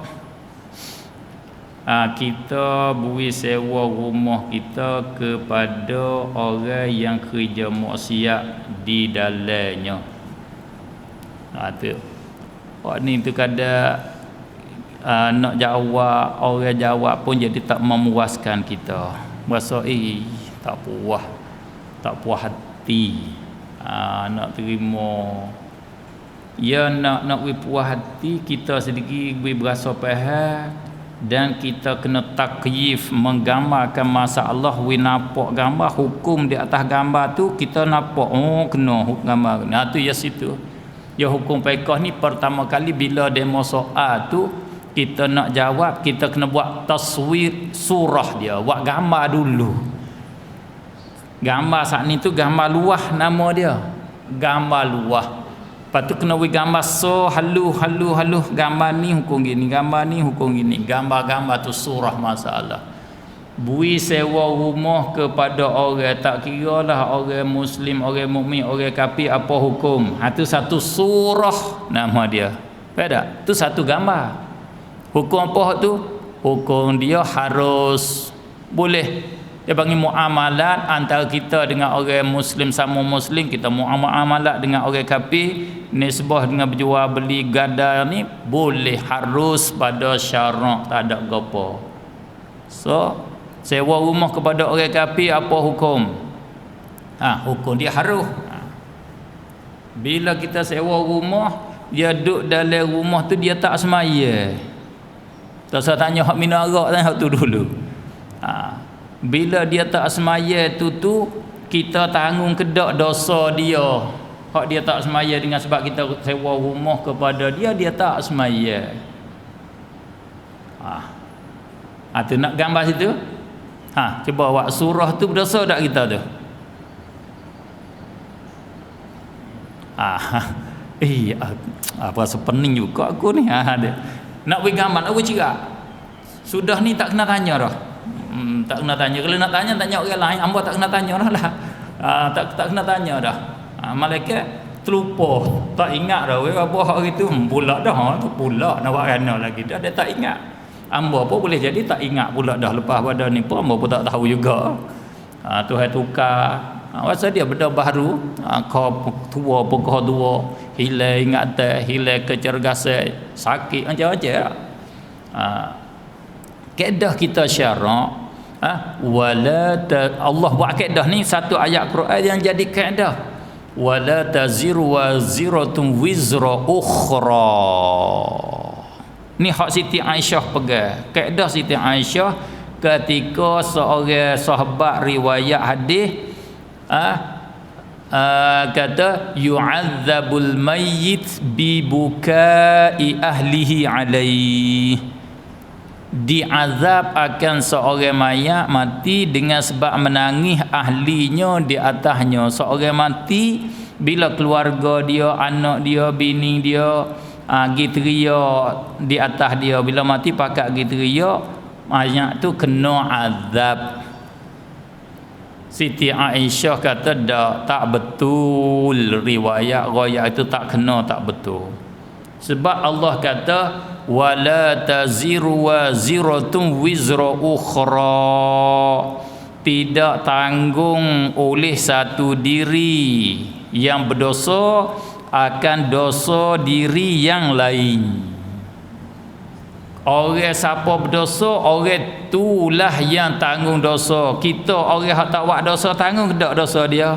Kita beri sewa rumah kita kepada orang yang kerja maksiat di dalamnya. Tu ni tu kadang nak jawab, orang jawab pun jadi tak memuaskan kita. Rasa tak puas hati. Nak terima, ya nak puas hati kita sedikit berasa faham, dan kita kena takyif menggambarkan masalah nampak gambar hukum di atas gambar tu kita nampak kena hukum gambar. Tu ya situ ya hukum fiqh ni. Pertama kali bila demo soal tu kita nak jawab, kita kena buat taswir surah dia, buat gambar dulu. Gambar saat ni tu gambar luah nama dia, gambar luah. Lepas tu kena beri gambar halu gambar ni hukum gini, gambar ni hukum gini, gambar-gambar tu surah masalah. Beri sewa rumah kepada orang, tak kira lah orang muslim, orang mukmin, orang kafir, apa hukum. Tu satu surah nama dia. Faham tak? Tu satu gambar. Hukum apa tu? Hukum dia harus boleh. Dia panggil muamalat antara kita dengan orang muslim sama muslim, kita muamalat dengan orang kafir, nisbah dengan berjual beli gada ni boleh, harus pada syarak, tak ada gapo. So sewa rumah kepada orang kafir apa hukum? Hukum dia harus. Bila kita sewa rumah, dia duduk dalam rumah tu dia tak semaya. Tak usah tanya hak minarak, tanya hak tu dulu. Bila dia tak semaya tu kita tanggung kedak dosa dia. Hak dia tak semaya dengan sebab kita sewa rumah kepada dia, dia tak semaya. Tu nak gambar situ. Cuba buat surah tu berdosa tak kita tu? Apa sepening juga aku ni. Nak beri gambar, nak beri cerak. Sudah ni tak kena tanya dah. Tak kena tanya. Kalau nak tanya orang lain, hamba tak kena tanya dah lah. Tak kena tanya dah. Malaikat terlupa, tak ingat dah apa hari tu. Pula dah tu pula nak buat rana lagi dah, dia tak ingat. Hamba pun boleh jadi tak ingat pula dah lepas pada ni pun hamba pun tak tahu juga. Tuhan tukar. Masa dia benda baru, kau tua pun kau tua, hilang ingatan, hilang kecergasan, sakit macam-macam. Kaedah kita syarak, Allah buat kaedah ni satu ayat Quran yang jadi kaedah. Wala taziru waziratun wizra ukhra. Ni hak Siti Aisyah pegang. Kaedah Siti Aisyah ketika seorang sahabat riwayat hadis, kata yu'adzabul mayyit bi bukai ahlihi alaih, diazab akan seorang mayat mati dengan sebab menangis ahlinya di atasnya. Seorang mati bila keluarga dia, anak dia, bini dia pergi teriak di atas dia, bila mati pakat pergi teriak, mayat tu kena azab. Siti Aisyah kata tak betul riwayat ghayat itu, tak kena, tak betul. Sebab Allah kata wala taziru waziratun wizra ukhra, tidak tanggung oleh satu diri yang berdosa akan dosa diri yang lain. Orang siapa berdosa, orang itulah yang tanggung dosa. Kita orang yang tak buat dosa tanggung tak dosa dia.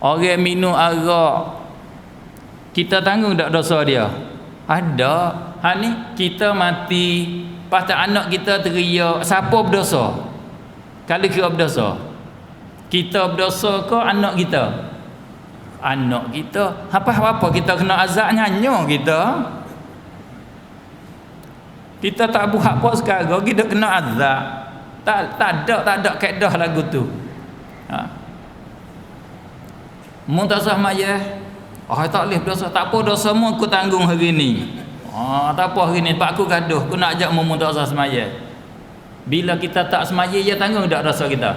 Orang minum arak, kita tanggung tak dosa dia? Ada. Ni kita mati, pasal anak kita teriak, siapa berdosa? Kalau kira berdosa, kita berdosa ke anak kita? Anak kita. Apa-apa kita kena azab nyanyo kita. Kita tak buat apa sekarang, kita kena azab. Tak ada kaedah lagu tu. Mu tak sah mayat. Tak boleh berdosa. Tak apa, dosamu aku tanggung hari ni. Tak apa hari ni, pak aku gaduh, aku nak ajak mu tak sah semaya. Bila kita tak semaya, dia tanggung tak dosa kita?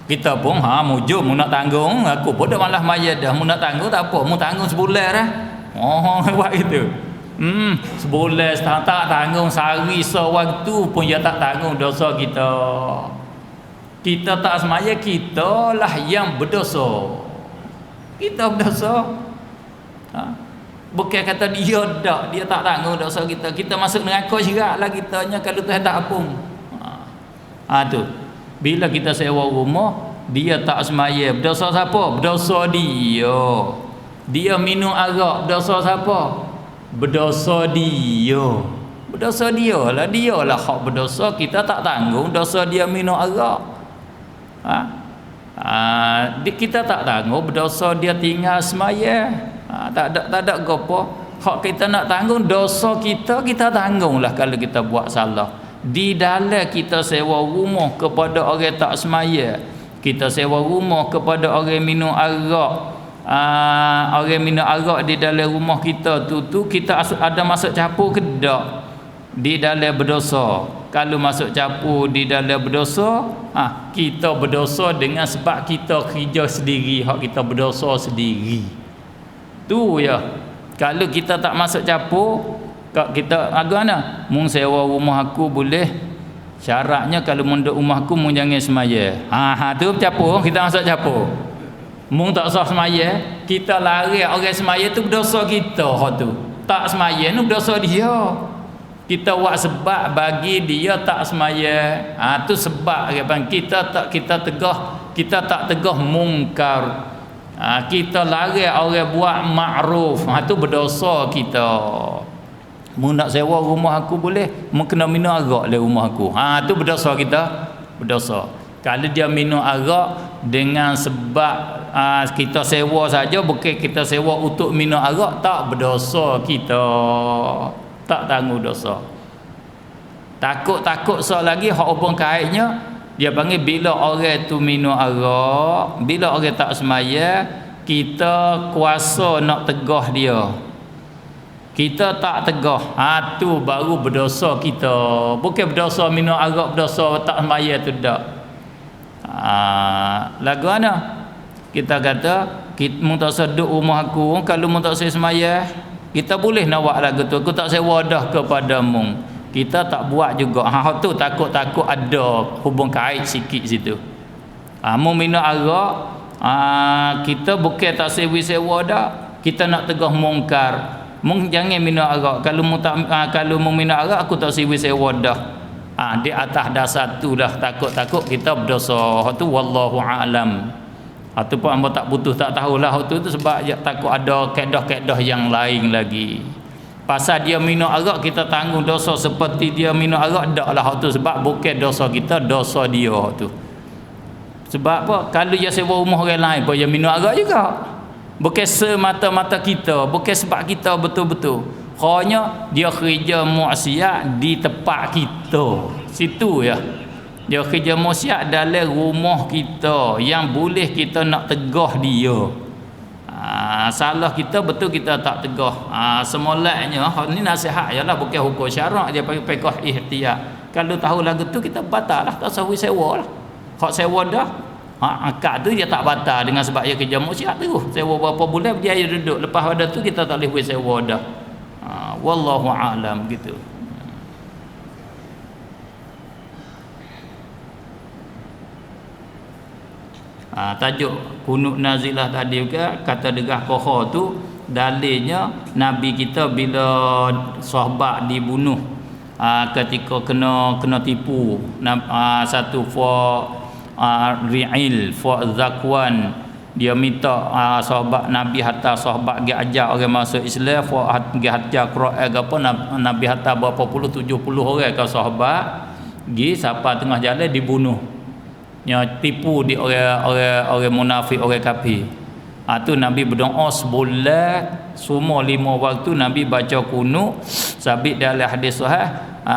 Kita pun mujur mu nak tanggung, aku pun dah malah mayat dah, mu nak tanggung tak apa, mu tanggung sebulan dah. Buat itu. Sebulan setahun tak tanggung, sehari sewaktu pun dia tak tanggung dosa kita. Kita tak semaya, kita lah yang berdosa. Kita berdosa. Bukan kata dia tak tanggung dosa kita. Kita masuk neraka jeratlah kitanya kalau Tuhan tak ampun. Tu. Bila kita sewa rumah, dia tak semaya, berdosa siapa? Berdosa dia. Dia minum arak, berdosa siapa? Berdosa dia. Berdosa dialah, dialah hak berdosa, kita tak tanggung dosa dia minum arak. Kita tak tanggung berdosa dia tinggal semaya. Tak ada apa. Hak kita nak tanggung dosa kita tanggunglah kalau kita buat salah. Di dalam kita sewa rumah kepada orang tak semaya, kita sewa rumah kepada orang minum arak, orang minum arak di dalam rumah kita tu kita ada masuk capur ke tak? Di dalam berdosa. Kalau masuk capur di dalam berdosa, kita berdosa dengan sebab kita kerja sendiri, hak kita berdosa sendiri. Tu ya. Kalau kita tak masuk capur, kita agak mana? Mung sewa rumah aku boleh. Syaratnya kalau munduk rumah aku mung jangan semaya. Tu capur, kita masuk capur. Mung tak sah semaya, kita lari orang semaya tu berdosa kita hak tu. Tak semaya ni berdosa dia. Kita buat sebab bagi dia tak semaya. Tu sebab kita tak tegah mungkar. Kita lari orang buat makruf. Tu berdosa kita. Mu nak sewa rumah aku boleh, mu kena minum arak dalam rumah aku. Tu berdosa kita. Berdosa. Kalau dia minum arak dengan sebab kita sewa saja, bukan kita sewa untuk minum arak, tak berdosa kita. Tak tanggung dosa. Takut lagi hak opong kaitnya, dia panggil bila orang tu minum arak, bila orang tak semaya, kita kuasa nak tegah dia. Kita tak tegah, tu baru berdosa kita. Bukan berdosa minum arak, berdosa tak semaya tu tak. Lagu mana? Kita kata, mu tak seduk rumah aku, kalau mu tak semaya, kita boleh nak buat lagu tu. Aku tak sewa dah kepadamu. Kita tak buat juga. Tu takut ada hubung kait sikit situ. Mu minum arak, kita bukan tak sewa dah. Kita nak tegah mungkar. Mung jangan minum arak. Kalau mu minum arak, aku tak sewa dah. Di atas dasar tu dah takut kita berdosa. Tu wallahu a'lam. Itu pun hamba tak butuh, tak tahulah itu sebab takut ada kaedah-kaedah yang lain lagi. Pasal dia minum arak kita tanggung dosa seperti dia minum arak, taklah itu sebab bukan dosa kita, dosa dia tu. Sebab apa? Kalau dia sewa rumah orang lain pun dia minum arak juga. Bukan semata-mata kita, bukan sebab kita betul-betul. Hanya dia kerja maksiat di tempat kita. Situ ya. Dia kerja maksiat dalam rumah kita yang boleh kita nak tegah dia. Salah kita betul kita tak tegah. Semolanya ni nasihat ialah bukan hukum syarak dia panggil pekoh ihtiyat. Kalau tahu lagu tu kita batal lah, tak usah sewa lah. Hak sewa dah akad tu dia tak batal dengan sebab dia kerja maksiat tu. Sewa berapa bulan dia duduk, lepas pada tu kita tak boleh sewa dah. Wallahu a'lam gitu. Tajuk kunut nazilah tadi juga kata degah kohor tu dalilnya Nabi kita bila sahabat dibunuh ketika kena tipu satu ri'il Zakwan dia minta sahabat Nabi hatta sahabat dia ajak orang masuk Islam dia hajar Quran apa Nabi hatta berapa puluh 70 orang ke sahabat gi siapa tengah jalan dibunuh yang tipu di orang munafik orang kafir. Tu Nabi berdoa sebulan semua 5 waktu Nabi baca kunut sabit dalam hadis sahih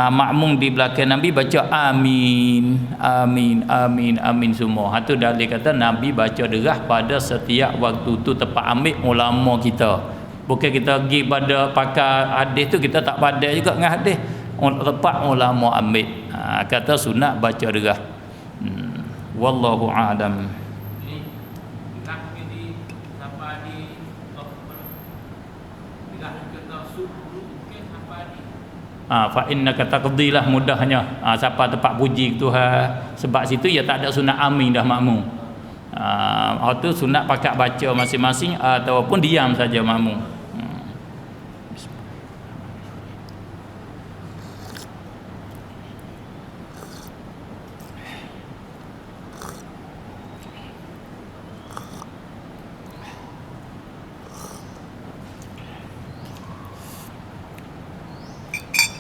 makmum di belakang Nabi baca amin amin amin amin semua. Tu dalil kata Nabi baca derah pada setiap waktu tu tepat ambil ulama kita. Bukan kita pergi pada pakar hadis tu kita tak pandai juga dengan hadis. Tepat ulama ambil. Kata sunat baca derah. Wallahu a'lam. Fa innaka taqdilah mudahnya. Siapa tempat puji Tuhan sebab situ ya tak ada sunat amin dah makmum. Tu sunat pakat baca masing-masing ataupun diam saja makmum.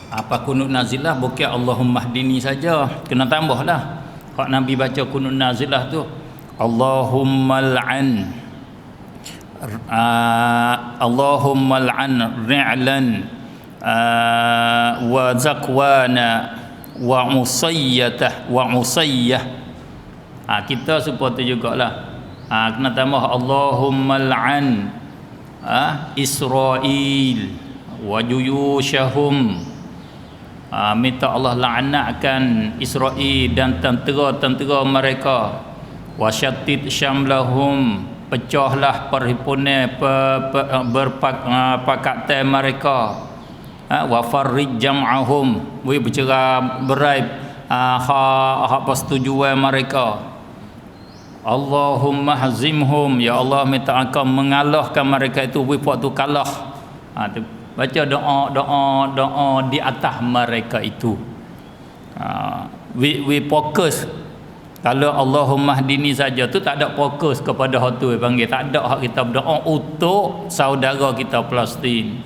Apa kunut nazilah bukan Allahumma hdini saja, kena tambahlah. Hak Nabi baca kunut nazilah tu Allahumma al'an Allahumma al'an ri'lan wa zakwana wa usayyatah wa usayyah. Kita supaya tu jugalah kena tambah Allahumma al'an Israel wa juyushahum. Minta Allah laknatkan Israel dan tentera-tentera mereka. Wasyattid syamlahum, pecahlah perhimpunan berpakatan mereka. Wa farrij jam'ahum, bercerai berai hak persetujuan mereka. Allahumma hazimhum, ya Allah minta engkau mengalahkan mereka itu waktu kalah. Baca doa di atas mereka itu. We fokus. Kalau Allahumma hdini saja tu tak ada fokus kepada hak tu panggil. Tak ada hak kita berdoa untuk saudara kita Palestin.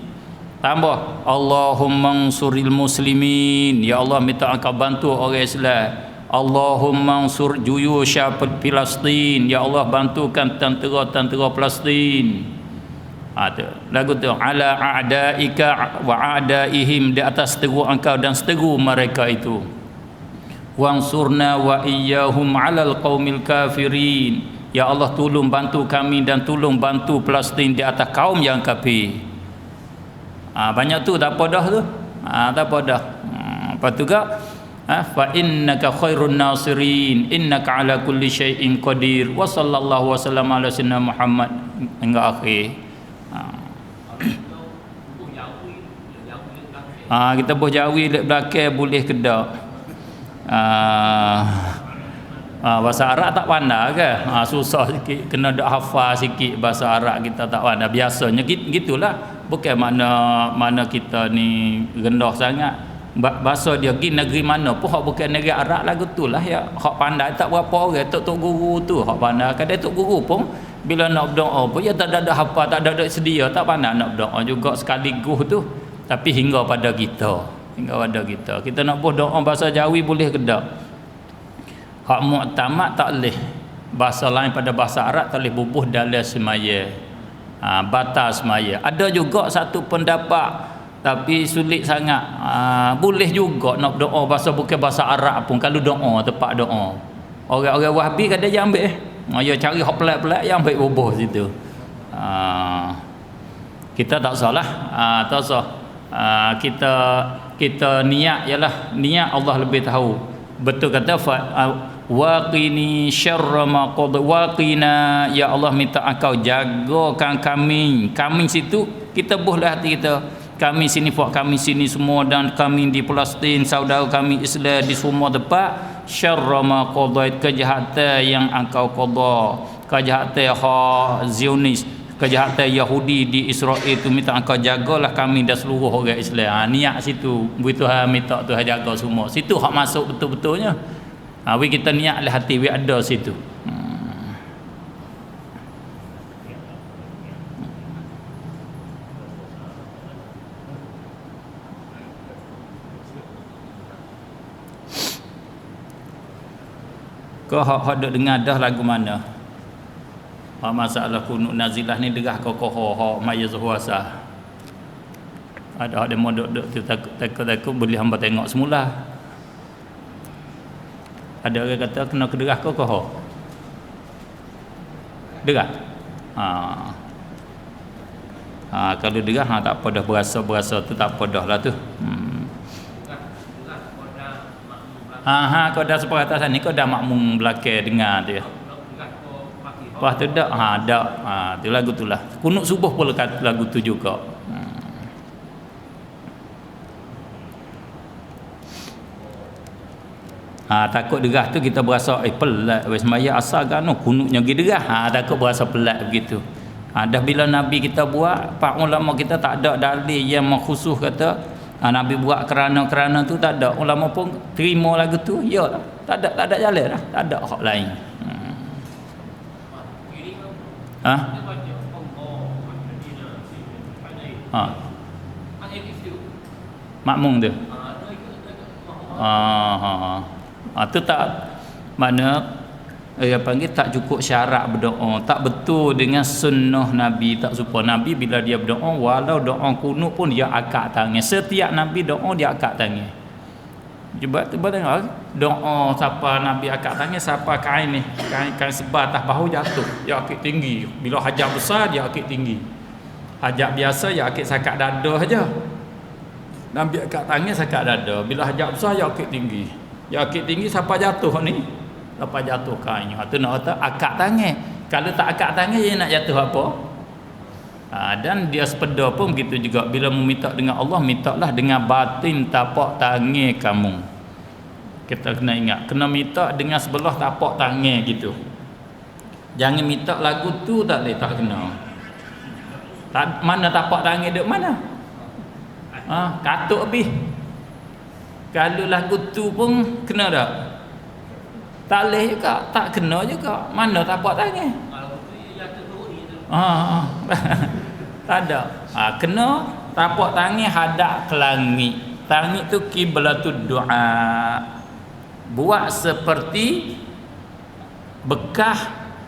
Tambah Allahumma ansuril muslimin, ya Allah minta engkau bantu orang Islam. Allahumma ansur juyusha Palestin, ya Allah bantukan tentera-tentera Palestin. Lagu tu ala a'daika wa a'daihim, di atas seteru engkau dan seteru mereka itu. Wansurna wa iyyahum 'alal qaumil kafirin, ya Allah tolong bantu kami dan tolong bantu Palestin di atas kaum yang kafir. Banyak tu tak apa dah tu. Tak apa dah. Lepas tu fa innaka khairun nasirin innaka ala kulli syai'in qadir wa sallallahu wasallam ala sayyidina Muhammad hingga akhir. Kita boleh jawi lek belakang boleh kedak. Bahasa Arab tak pandai ke? Susah sikit, kena dak hafal sikit bahasa Arab kita tak pandai. Biasanya gitulah. Bukan mana kita ni rendah sangat. Bahasa dia pergi negeri mana pun hak bukan negeri Arab lagu tulah ya. Hak pandai tak berapa orang tok guru tu hak pandai. Kadang tok guru pun bila nak berdoa pun dia tak ada hafal, tak ada sedia, tak pandai nak berdoa juga sekaligus tu. Tapi hingga pada kita, kita nak berdoa bahasa Jawi boleh ke tak? Hak muktamad tak boleh. bahasa lain pada bahasa Arab tak boleh bubuh dalam semaya. Batal semaya. Ada juga satu pendapat tapi sulit sangat. Boleh juga nak doa bahasa bukan bahasa Arab pun kalau doa tempat doa. Orang-orang Wahhabi kadang dia ambil dia cari hak pelat-pelat yang ambil bubuh situ. Kita tak salah. Tak usah. Kita niat ialah niat Allah lebih tahu. Betul kata waqini syarra ma qad waqina, ya Allah minta engkau jagakan kami situ kita buhlah hati kita, kami sini buat kami sini semua dan kami di Palestin saudara kami Islam di semua tempat, syarra ma qadait kejahatan yang engkau qada, kejahatan Zionis, kejahatan Yahudi di Israel itu minta engkau jagalah kami dan seluruh orang Islam. Niat situ begitu minta Tuhan jaga semua situ hak masuk betul-betulnya. We kita niat lah hati we ada situ. Kau hak duk dengar dah lagu mana? Masalah kunut nazilah ni derah kokoh hak maya zuhwasa. Ada demo duk takut boleh hamba tengok semula. Ada orang kata kena kederah kokoh. Derah. Kalau derah tak apa dah berasa tu tak apa dah lah tu. Kau dah sepakat atas ni kau dah makmum belakang dengar dia. Lepas tu dak dak. Tu lagu tu lah. Kunut subuh pun lagu tu juga. Takut derah tu kita berasa pelat weh semaya asal kan kunutnya pergi derah. Takut berasa pelat begitu. Dah bila Nabi kita buat, pak ulama kita tak ada dalil yang mengkhusus kata Nabi buat kerana tu tak ada. Ulama pun terima lagu tu, ya lah. Tak ada jalan dah. Tak ada hak lain. Makmum tu. Tu tak mana panggil tak cukup syarat berdoa, tak betul dengan sunnah Nabi. Tak serupa Nabi bila dia berdoa walau doa kunut pun dia angkat tangan. Setiap Nabi doa dia angkat tangan. Cuba tengok doa siapa Nabi angkat tangan, siapa kain ni, kain sebar atas bahu jatuh dia angkat tinggi. Bila hajat besar dia angkat tinggi, hajat biasa dia angkat sakat dada saja. Nabi angkat tangan sakat dada, bila hajat besar dia angkat tinggi. Ya akik tinggi siapa jatuh ni? Siapa jatuh kainnya. Tu nak kata akak tangan. Kalau tak akak tangan dia nak jatuh apa? Dan dia sepeda pun begitu juga. Bila meminta dengan Allah, mintalah dengan batin tapak tangan kamu. Kita kena ingat, kena minta dengan sebelah tapak tangan gitu. Jangan minta lagu tu tak boleh, tak kena. Mana tapak tangan duk mana? Katuk habis. Kalau lagu tu pun kena tak? Tak boleh juga, tak kena juga. Mana tapak tangan? Tak ada. Kena tapak tangan hadap ke langit. Langit tu kiblatud doa. Buat seperti bekah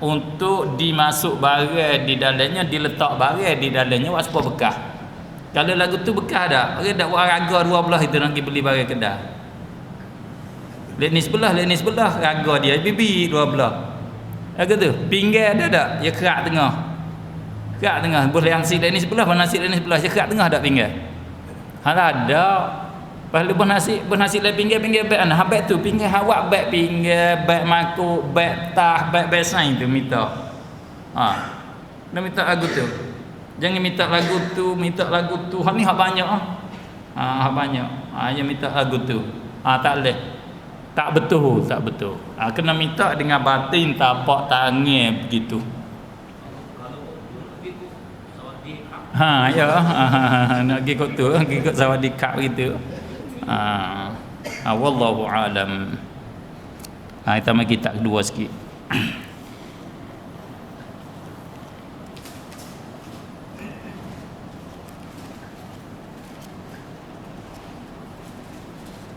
untuk dimasuk barang di dalamnya, diletak barang di dalamnya, buat apa bekah? Kalau lagu tu bekah dah, orang dak buat raga dua belah itu nak pergi beli barang kedai. Lek ni sebelah, raga dia bibi dua belah. Lagu tu, pinggir ada tak? Dia kerak tengah. Kerak tengah, boleh yang si lek ni sebelah, nasi lek ni sebelah, dia kerak tengah tak pinggir? Ada. Kalau bernasi lek pinggir beg ana, habaq tu pinggir awak beg pinggir, beg makuk, beg tah, beg sain tu minta. Nak minta lagu tu. Jangan minta lagu tu. Hak ni hak banyak hak banyak. Yang minta lagu tu. Tak boleh. Tak betul. Kena minta dengan batin tapak tangan begitu. Ya. Nak pergi kot tu, pergi kot sawadikak begitu. Wallahu alam. Kita mai kitab kedua sikit.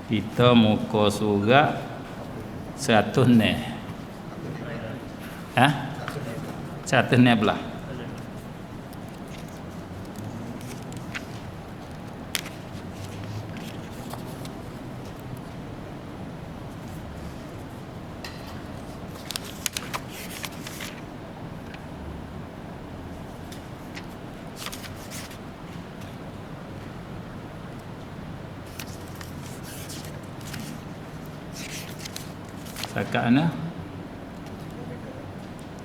Kita muka surat 100 ni. Ha? 116. Setakat mana?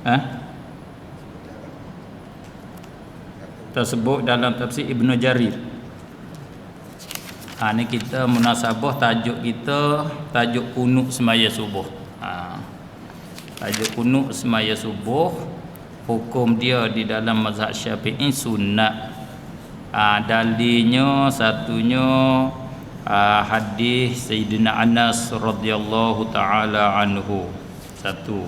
Ha? Tersebut dalam tafsir Ibnu Jarir. Ni kita munasabah tajuk kita, tajuk kunut semaya subuh. Tajuk kunut semaya subuh, hukum dia di dalam mazhab Syafi'i sunat. Dalilnya satunya hadis Sayyidina Anas radhiyallahu taala anhu. Satu.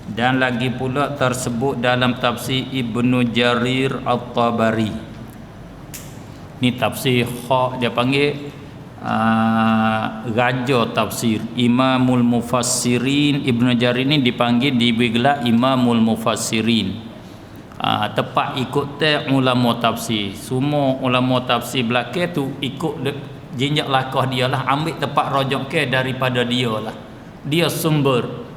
Dan lagi pula tersebut dalam tafsir Ibnu Jarir At-Tabari. Ni tafsir khas dia panggil raja tafsir, Imamul Mufassirin. Ibnu Jarir ni dipanggil, diberi gelar Imamul Mufassirin. Tepat ikut ulama tafsir. Semua ulama tafsir belakang tu ikut jinjak lakah dia lah, ambil tempat rojok ke daripada dia lah. Dia sumber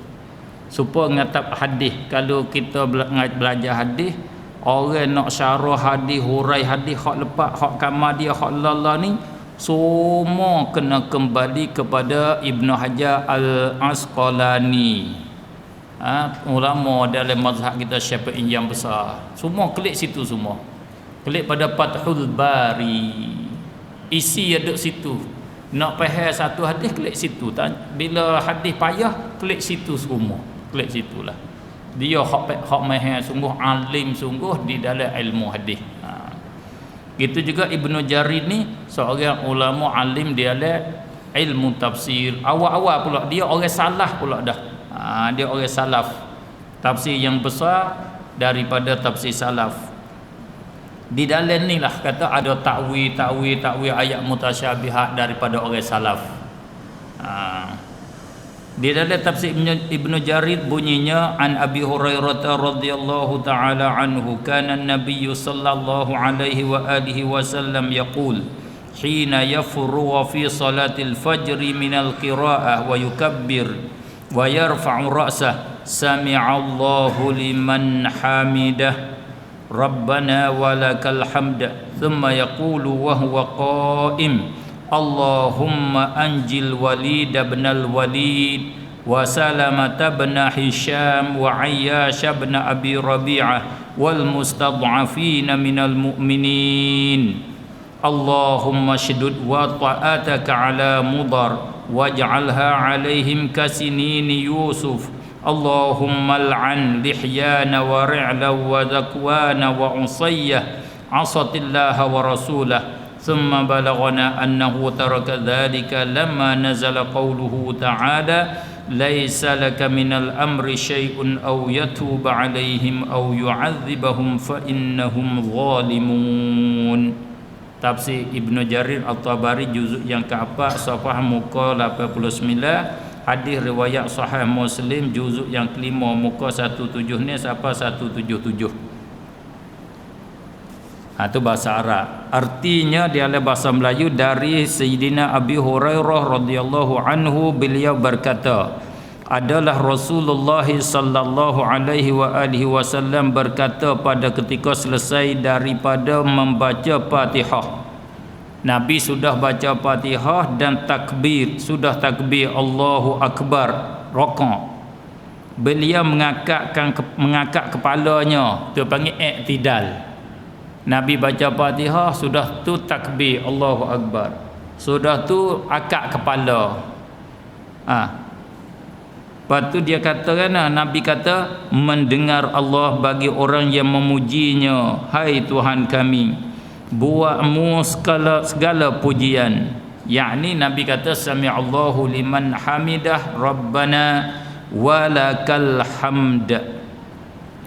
supaya ngatap hadis. Kalau kita belajar hadis, orang nak syarah hadis, hurai hadis, hak lepas, hak kamar dia, hak lala ni semua kena kembali kepada Ibnu Hajar Al-Asqalani. Ulama dalam mazhab kita Syafi'i yang besar, semua klik situ, semua klik pada Fathul Bari, isi ada situ. Nak faham satu hadis, klik situ. Bila hadis payah, klik situ semua. Klik situlah. Dia hak mahir sungguh, alim sungguh di dalam ilmu hadis. Gitu juga Ibnu Jarir ni seorang ulama alim di dalam ilmu tafsir. Awal-awal pula dia orang salaf pula dah. Dia orang salaf. Tafsir yang besar daripada tafsir salaf. Di dalam ni lah kata ada takwil ayat mutasyabihat daripada orang salaf. Di dalam tafsir Ibnu Jarir bunyinya, an Abi Hurairah radhiyallahu taala anhu, kana an-nabiy sallallahu alaihi wa alihi wasallam yaqul hina yafru fi salatil fajr min al-qira'ah wa yukabbir wa yarfa'u ra'sah, sami'a Allahu liman hamidah, rabbana walakal hamd, thumma yaqulu wa huwa qa'im, Allahumma anjil Walid bin al-Walid wa Salamah bin Hisham wa Ayyash bin Abi Rabi'ah wal mustad'afina minal mu'minin. Allahumma shdud wa ta'ataka ala Mudar waj'alha alaihim kasinin Yusuf. Allahumma al'an Lihyana wa Ri'la wa Zakwana wa Usayyah asatillaha wa rasulah. ثم بلغنا أنه ترك ذلك لما نزل قوله تعالى ليس لك من الأمر شيء أو يتوب عليهم أو يعذبهم فإنهم ظالمون. Tafsir Ibnu Jarir At-Tabari juzuk yang keempat, safhah muka 89. Hadis riwayat Sahih Muslim juzuk yang kelima muka 17 ni sampai 177. Itu bahasa Arab. Artinya dia adalah bahasa Melayu dari Sayyidina Abi Hurairah radhiyallahu anhu. Beliau berkata, adalah Rasulullah sallallahu alaihi wa alihi wasallam berkata pada ketika selesai daripada membaca Fatihah. Nabi sudah baca Fatihah dan takbir, sudah takbir Allahu Akbar, rakaat. Beliau mengangkat kepalanya, tu panggil i'tidal. Nabi baca Fatihah, sudah tu takbir Allahu Akbar, sudah tu akak kepala. Lepas tu dia kata kan, Nabi kata, mendengar Allah bagi orang yang memujinya, hai Tuhan kami, buatmu segala pujian. Yakni Nabi kata, sami'allahu liman hamidah, rabbana walakal hamd.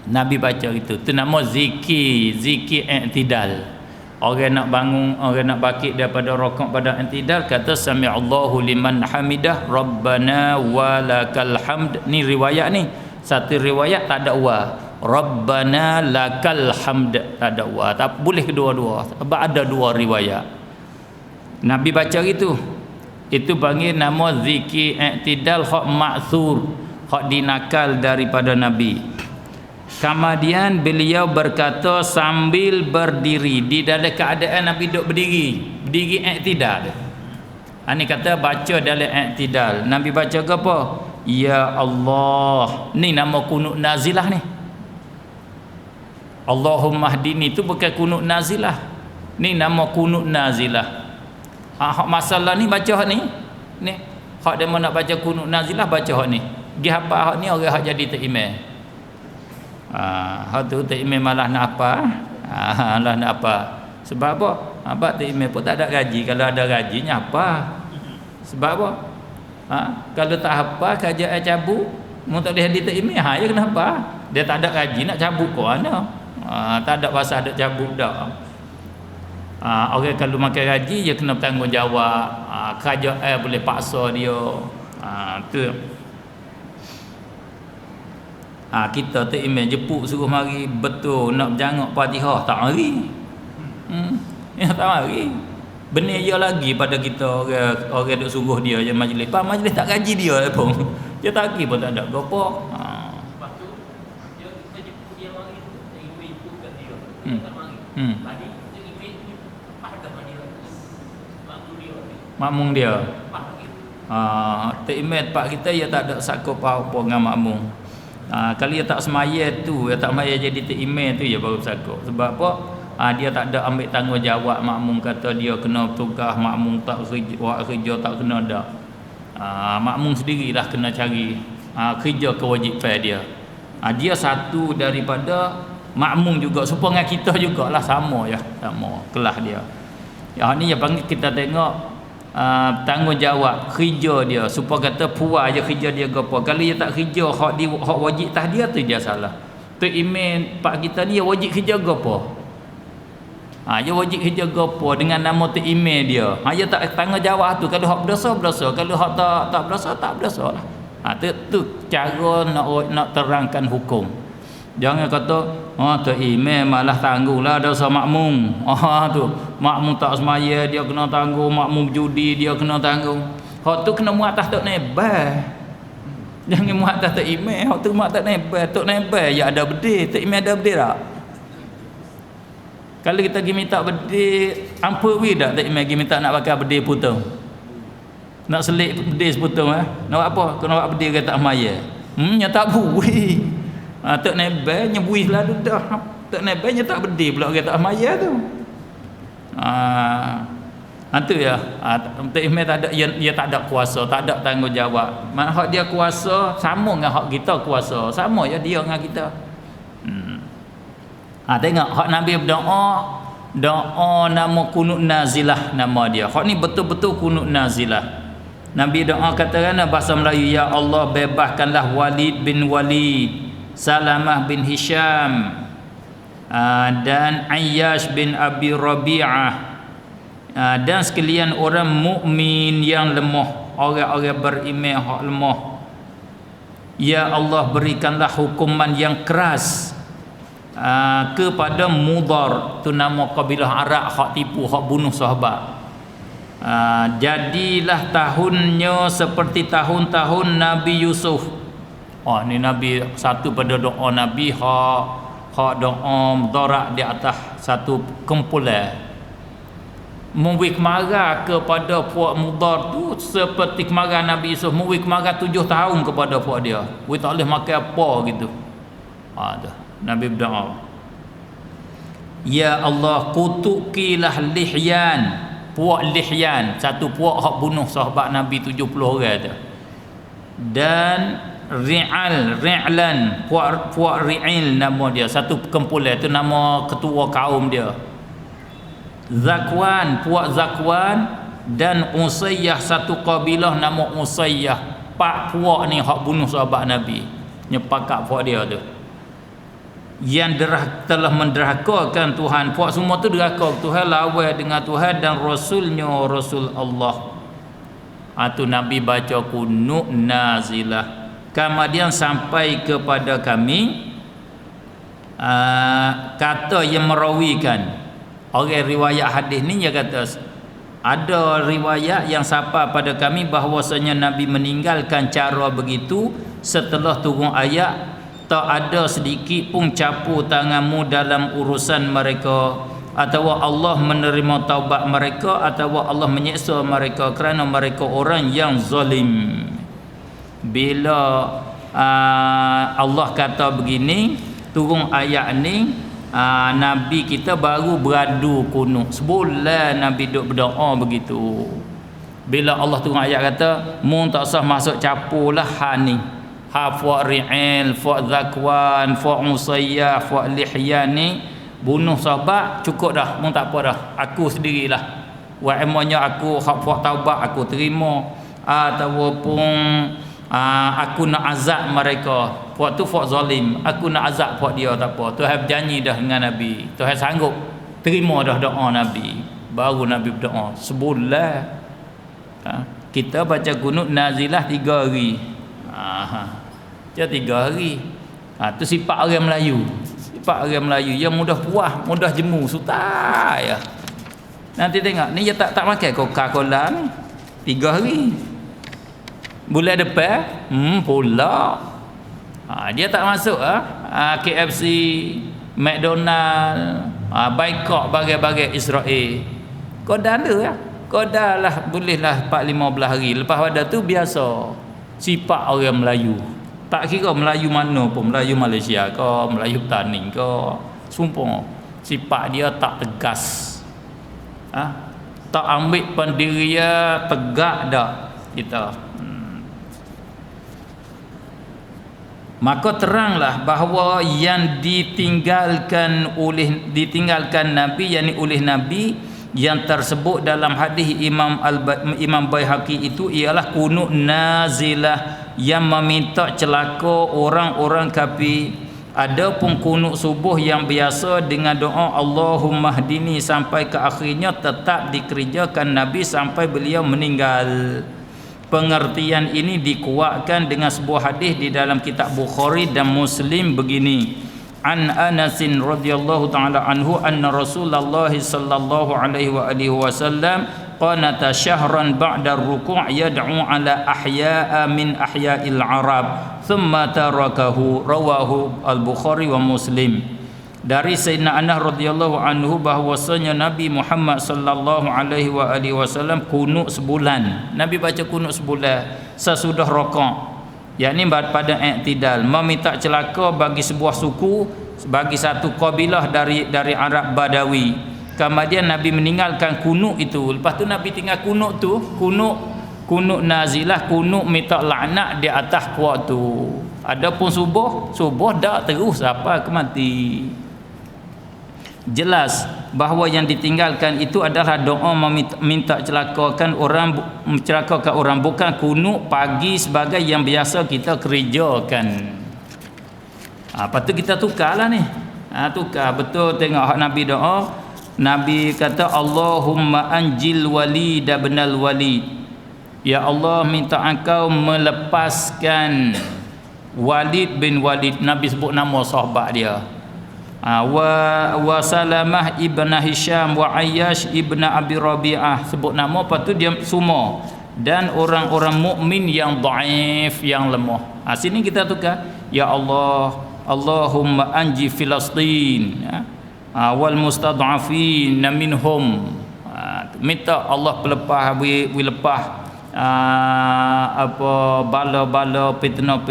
Nabi baca itu. Itu nama zikir i'tidal. Orang nak bangun, orang nak bangkit daripada rakaat pada i'tidal, kata sami'allahu liman hamidah, rabbana walakal hamd. Ni riwayat ni, Satu riwayat tak ada wa. Rabbana lakal hamd, tak ada wa. Tak boleh kedua-dua sebab ada dua riwayat. Nabi baca gitu. Itu panggil nama zikir i'tidal hak ma'thur, hak dinakal daripada Nabi. Kemudian beliau berkata sambil berdiri, di dalam keadaan Nabi duduk berdiri i'tidal. Ini kata baca dalam i'tidal. Nabi baca ke apa? Ya Allah. Ni nama kunut nazilah ni. Allahumma hdini tu bukan kunut nazilah. Ni nama kunut nazilah. Hak masalah ni baca hak ni. Ni hak demo nak baca kunut nazilah baca hak ni. Gi apa hak ni orang hak jadi takimam. Hak tu takimam malah nak apa? Malah nak apa? Sebab apa? Abang takimam pun tak ada gaji. Kalau ada gajinya apa? Sebab apa? Kalau tak apa kerja cabut, mu tak boleh jadi takimam. Ya kenapa? Dia tak ada gaji nak cabut kau mana? Tak ada pasal ada cabut dah. Orang kalau makan gaji dia kena bertanggungjawab. Kerajaan boleh paksa dia. Tu. Kita takimam jepuk suruh mari betul nak berjangak Fatihah tak mari. Ya tak mari. Benar dia lagi pada kita orang duk suruh dia je majlis. Majlis tak gaji dia pun. Dia tak pergi pun tak ada gapo. Lepas tu dia kita jemput dia mari tu, ibu kat dia. Dia tak mari. Tadi dia ibu pada dia. Makmum dia. Takimam pak kita dia tak ada sakup apa dengan makmum. Kalau dia tak semaya tu, dia tak semaya jadi takimam tu dia baru sakup. Sebab apa? Dia tak ada ambil tanggungjawab. Makmum kata dia kena tugas, makmum tak kerja tak kena dak. Makmum sendirilah kena cari kerja kewajipan dia. Dia satu daripada makmum juga, supaya dengan kita jugalah sama ya, sama kelas dia. Yang ni yang panggil kita tengok tanggungjawab kerja dia, supaya kata puas je kerja dia gapo. Kalau dia tak kerja hak wajib tah dia tu dia salah. Tu imam pak kita ni dia wajib kerja gapo? Dia wajib kerja gapo dengan nama tu email dia. Dia tak tanggungjawab tu. Kalau hak berdosa. Kalau hak tak berdosa lah. Tu cara nak terangkan hukum. Jangan kata tu email malah tanggunglah dosa makmum. Tu makmum tak semaya dia kena tanggung, makmum judi dia kena tanggung. Hak tu kena muat atas tok nebah. Jangan muat atas tok email. Hak tu muat atas nebah. Tok nebah ya ada bedil, tok email ada bedil tak? Kalau kita pergi minta bedil, ampun tak imam pergi minta nak pakai bedil putung. Nak selik bedil seputung Nak buat apa? Kau nak buat bedil ke tak maya? Nya tak bui. Tak nebel nya bui selalu dah. Tak nebel nya tak bedil pula orang tak maya tu. Tu ya. Tak imam tak ada dia tak ada kuasa, tak ada tanggungjawab. Mak hak dia kuasa sama dengan hak kita kuasa. Sama ya dia dengan kita. Tengok hak Nabi berdoa, doa nama kunut nazilah nama dia. Hak ni betul-betul kunut nazilah. Nabi doa katakan bahasa Melayu, ya Allah bebaskanlah Walid bin Walid, Salamah bin Hisham, dan Ayyash bin Abi Rabi'ah, dan sekalian orang mukmin yang lemah, orang-orang beriman hak lemah. Ya Allah berikanlah hukuman yang keras kepada Mudar, tu nama kabilah Arab hak tipu, hak bunuh sahabat. Jadilah tahunnya seperti tahun-tahun Nabi Yusuf. Ni Nabi satu pada doa Nabi hak doa mudarat di atas satu kumpulan. Memberi kemarah kepada puak Mudar tu seperti kemarah Nabi Yusuf. Memberi kemarah 7 tahun kepada puak dia. We tak boleh makan apa gitu. Tu Nabi berdoa, ya Allah kutukilah Lihyan, puak Lihyan, satu puak hak bunuh sahabat Nabi 70 orang tu. Dan Ri'lan, puak Ri'il nama dia, satu kumpulan tu nama ketua kaum dia. Zakwan, puak Zakwan, dan Usayyah, satu kabilah nama Usayyah. Pak puak ni hak bunuh sahabat Nabi, nyepakat puak dia tu, yang telah menderhakakan Tuhan. Puak semua tu derhaka Tuhan, lawan dengan Tuhan dan Rasulnya, Rasul Allah. Tu Nabi baca kunut nazilah. kemudian sampai kepada kami kata yang merawikan orang riwayat hadis ni, dia kata ada riwayat yang sampai pada kami bahwasanya Nabi meninggalkan cara begitu setelah turun ayat tak ada sedikit pun campur tanganmu dalam urusan mereka, atau Allah menerima taubat mereka, atau Allah menyiksa mereka kerana mereka orang yang zalim. Bila Allah kata begini, turun ayat ni, Nabi kita baru beradu kunut. Sebulan Nabi duduk berdoa begitu. Bila Allah turun ayat kata, mu tak usah masuk campurlah ni. Fa ri'il, fa zakwan, fa usayyah, fa lihyan ni bunuh sahabat cukup dah, mu tak apa dah. Aku sendirilah. Wa emanya aku hak fa taubat aku terima, ataupun aku nak azab mereka. Waktu fak zalim, aku nak azab fak dia tak apa. Tuhan berjanji dah dengan Nabi. Tuhan sanggup terima dah doa Nabi. Baru Nabi berdoa sebulan. Kita baca kunut nazilah 3 hari. Dia 3 hari. Tu sifat orang Melayu. Sifat orang Melayu yang mudah puas, mudah jemu, sutai ya. Nanti tengok ni dia tak makan Coca-Cola ni 3 hari. Bulan depan pula dia tak masuk KFC, McDonald, Bangkok, bagai-bagai Israel. Kau dah ada ya. Kau dah lah bolehlah 4-15 hari. Lepas pada tu biasa sifat orang Melayu. Tak kira Melayu mana pun, Melayu Malaysia ke, Melayu Taning ke, sumpah sifat dia tak tegas. Tak ambil pendirian tegak dah kita. Maka teranglah bahawa yang ditinggalkan Nabi, yakni oleh Nabi yang tersebut dalam hadis Imam Baihaqi itu ialah kunut nazilah yang meminta celaka orang-orang kafir. Adapun kunut subuh yang biasa dengan doa Allahumma hdini sampai ke akhirnya tetap dikerjakan Nabi sampai beliau meninggal. Pengertian ini dikuatkan dengan sebuah hadis di dalam kitab Bukhari dan Muslim begini. An Anas radhiyallahu taala anhu anna Rasulullah sallallahu alaihi wa alihi wasallam qanata syahran ba'da ar-ruku' yad'u ala ahya'a min ahya'il Arab thumma tarakahu, rawahu al-Bukhari wa Muslim. Dari Sayyidina Anas radhiyallahu anhu bahwasanya Nabi Muhammad sallallahu alaihi wa alihi wasallam kunut sebulan. Nabi baca kunut sebulan sesudah rakaat, yakni pada i'tidal, meminta celaka bagi sebuah suku, bagi satu kabilah dari Arab Badawi. Kemudian Nabi meninggalkan kunut itu. Lepas tu Nabi tinggal kunut tu, kunut nazilah, kunut minta laknat di atas kuat tu. Adapun subuh dak terus sampai ke mati. Jelas bahawa yang ditinggalkan itu adalah doa meminta celakakan orang, bukan kunut pagi sebagai yang biasa kita kerjakan. Lepas tu kita tukarlah ni. Tukar betul, tengok hak Nabi doa. Nabi kata Allahumma anjil walid ibnal walid. Ya Allah, minta engkau melepaskan Walid bin Walid. Nabi sebut nama sahabat dia. Wa Salamah ibn Hisham wa Ayyash ibn Abi Rabi'ah, sebut nama. Lepas tu dia semua, dan orang-orang mukmin yang dhaif, yang lemah. Sini kita tukar. Ya Allah, Allahumma anji Filastin wal mustad'afin minhum. Minta Allah pelepah bala-bala fitnah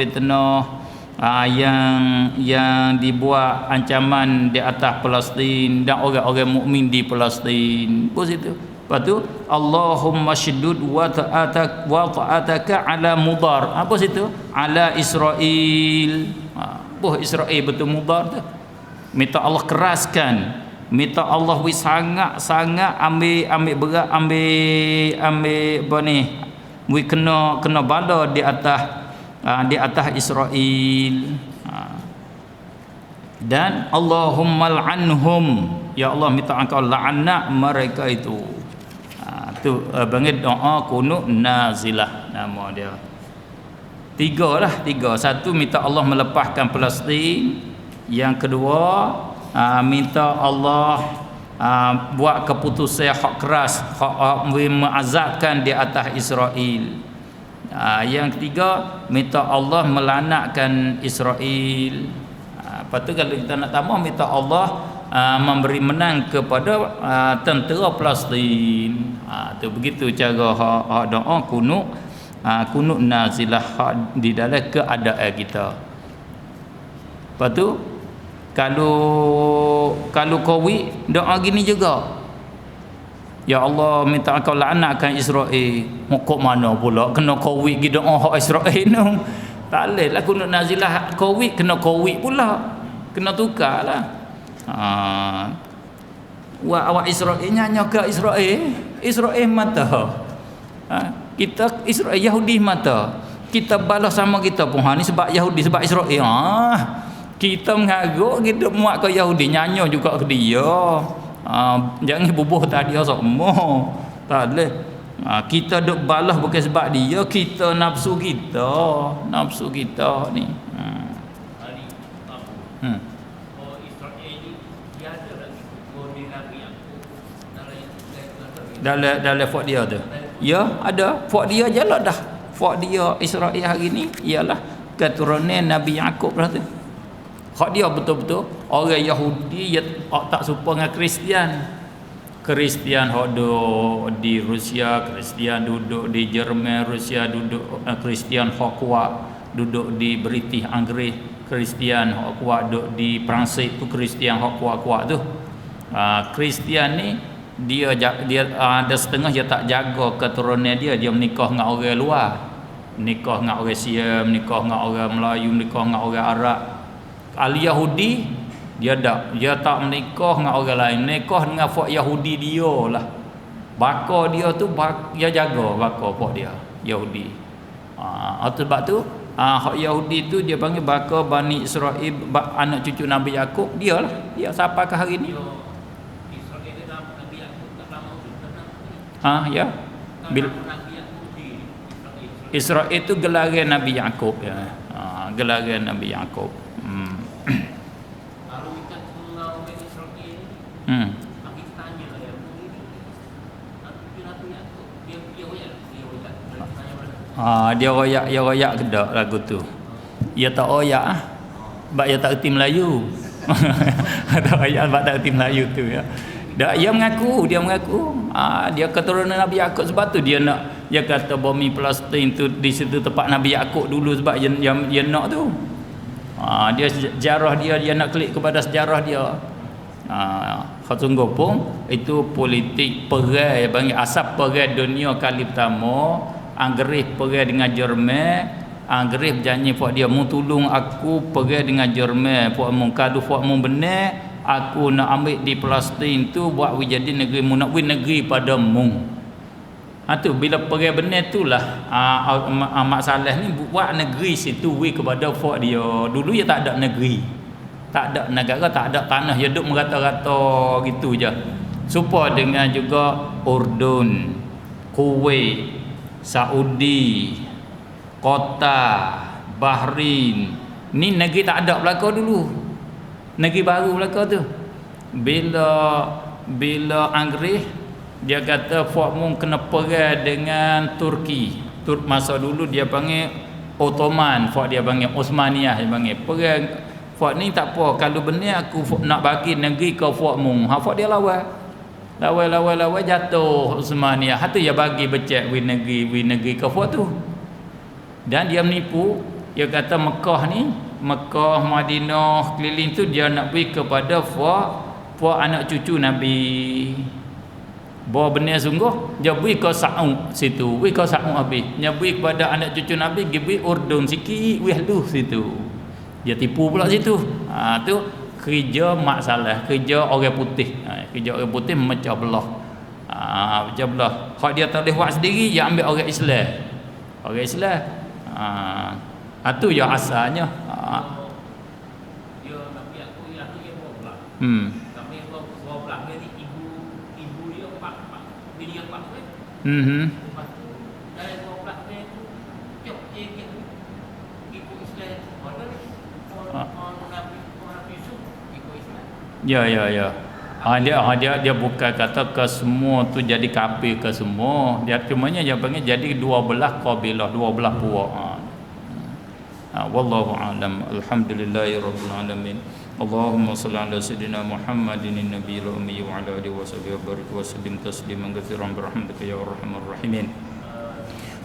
yang dibuat ancaman di atas Palestin dan orang-orang mukmin di Palestin. Apa situ? Lepas tu Allahumma sydud wa ta'ataka ala mudar. Apa situ? Ala Israel. Israel betul mudar tu. Minta Allah keraskan, minta Allah sangat ambil berat, ambil apa ni, kena bala di atas Israel. Dan Allahumma al'anhum, ya Allah minta engkau la'anat mereka itu. Tu bangit doa kunut nazilah nama dia. Tiga. Satu, minta Allah melepaskan Palestin. Yang kedua, minta Allah buat keputusan hak keras, hak mengazabkan di atas Israel. Yang ketiga, minta Allah melanakkan Israel. Lepas tu kalau kita nak tambah, minta Allah memberi menang kepada tentera Palestin. Tu begitu cara hak doa kunut. Kunut nazilah di dalam keadaan kita. Lepas tu kalau Covid doa gini juga, ya Allah minta Engkau laknatkan Israel. Kok mana pula kena Covid gi doa hak Israel tu. Tak leh lah kunut nazilah Covid kena Covid pula, kena tukarlah. Awak Israel nyanyi ke Israel mata. Kita Israel Yahudi mata. Kita balas sama kita pun ni sebab Yahudi, sebab Israel. Kita mengarut, kita muat ke Yahudi, nyanyi juga ke dia. Jangan bubuh tadi semua. Tak boleh. Kita duk balas bukan sebab dia, kita nafsu kita ni. Dalam fort dia tu. Ya, ada. Fort dia jelas dah. Fort dia Israel hari ni ialah keturunan Nabi Yaqub lah tu. Hak dia betul-betul orang Yahudi tak serupa dengan Kristian. Kristian hak duduk di Rusia, Kristian duduk di Jerman, Rusia duduk, Kristian hak kuat duduk di British Anggris, Kristian hak kuat duduk di Perancis tu, Kristian hak kuat-kuat tu. Kristian ni dia ada setengah dia tak jaga keturunan dia menikah dengan orang luar, nikah dengan orang Siam, nikah dengan orang Melayu, nikah dengan orang Arab. Ahli Yahudi dia tak menikah dengan orang lain, nikah dengan fak Yahudi dia lah. Baka dia tu dia jaga baka fak dia Yahudi. Sebab tu hak Yahudi tu dia panggil baka Bani Israel, anak cucu Nabi Yaqub, dia lah. Dia sampai ke hari ni. Ya. Israel itu gelaran Nabi Yaqub ya. Gelaran Nabi Yaqub. Dia royak kedak lagu tu. Dia tak royak sebab dia tak erti Melayu. Tak royak sebab tak erti Melayu tu ya. Dia mengaku dia keturunan Nabi Yaqub, sebab tu dia kata bumi Palestin tu di situ tempat Nabi Yaqub dulu, sebab dia nak tu. Dia sejarah dia nak klik kepada sejarah dia. Sungguh pun itu politik perang, bagi asap perang dunia kali pertama. Anggris perang dengan Jerman. Anggris berjanji buat dia, mu tolong aku perang dengan Jerman, buat mu kalau buat mu benar, aku nak ambil di Palestin tu buat jadi negeri mu, nak buat negeri pada mu. Tu bila perang benar itulah masalah ni buat negeri situ kepada fort dia. Dulu dia tak ada negeri, tak ada negara, tak ada tanah, dia duduk merata-rata gitu je. Supaya dengan juga Urdun, Kuwait, Saudi, Qatar, Bahrain. Ni negeri tak ada belaka dulu, negeri baru belaka tu. Bila Anggris dia kata Fort Mung kena perang dengan Turki. Masa dulu dia panggil Ottoman, Fort dia panggil Osmaniyah, dia panggil perang. Fort ni tak apa, kalau benar aku nak bagi negeri ke Fort Mung, Fort dia lawan jatuh Osmaniyah. Tu dia bagi becek wi negeri ke Fort tu. Dan dia menipu, dia kata Mekah ni, Mekah, Madinah, keliling tu dia nak beri kepada Fort anak cucu Nabi. Bawa benar sungguh, dia beri ke Sa'ud situ, beri ke Sa'ud habis. Dia beri kepada anak cucu Nabi, dia beri Urdun sikit, lu situ. Dia tipu pula situ. Tu kerja masalah, kerja orang putih. Kerja orang putih memecah belah. Pecah belah. Hak dia tak boleh buat sendiri, dia ambil orang Islam. Orang Islam. Tu yang asalnya. Dia Nabi aku dia bawa belah. Tapi bawa belah dia ni ibu dia pak bini dia pak. Dan bawa belah dia tu cok je. Ya. Dia bukan kata ke semua tu jadi kafir ke semua. Dia cumanya dia panggil jadi dua belah kabilah, dua belah puak. Wallahu a'lam. Alhamdulillahirabbil alamin. Allahumma salli ala sayidina Muhammadin nabiyil ummi wa ala alihi wa sahbihi wa barik wa sallim tasliman katsiran bi rahmatika ya arhamar rahimin.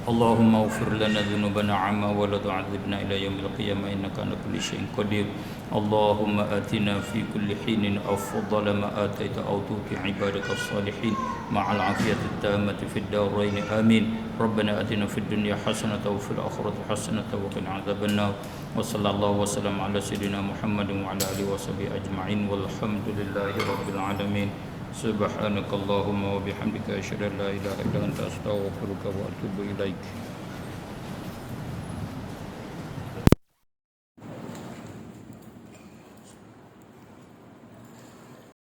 اللهم اغفر لنا ذنوبنا عما ولا تعذبنا إلى يوم القيامة إنك على كل شيء قدير اللهم آتنا في كل حين أفضل ما آتيت أو تؤتي عبادك الصالحين مع العافية التامة في الدارين آمين ربنا آتنا في الدنيا حسنة وفي الآخرة حسنة وقنا عذاب النار وصلى الله وسلم على سيدنا محمد وعلى آله وصحبه أجمعين والحمد لله رب العالمين سبحانك اللهم وبحمدك أشهد أن لا إله إلا أنت أستغفرك وأتوب إليك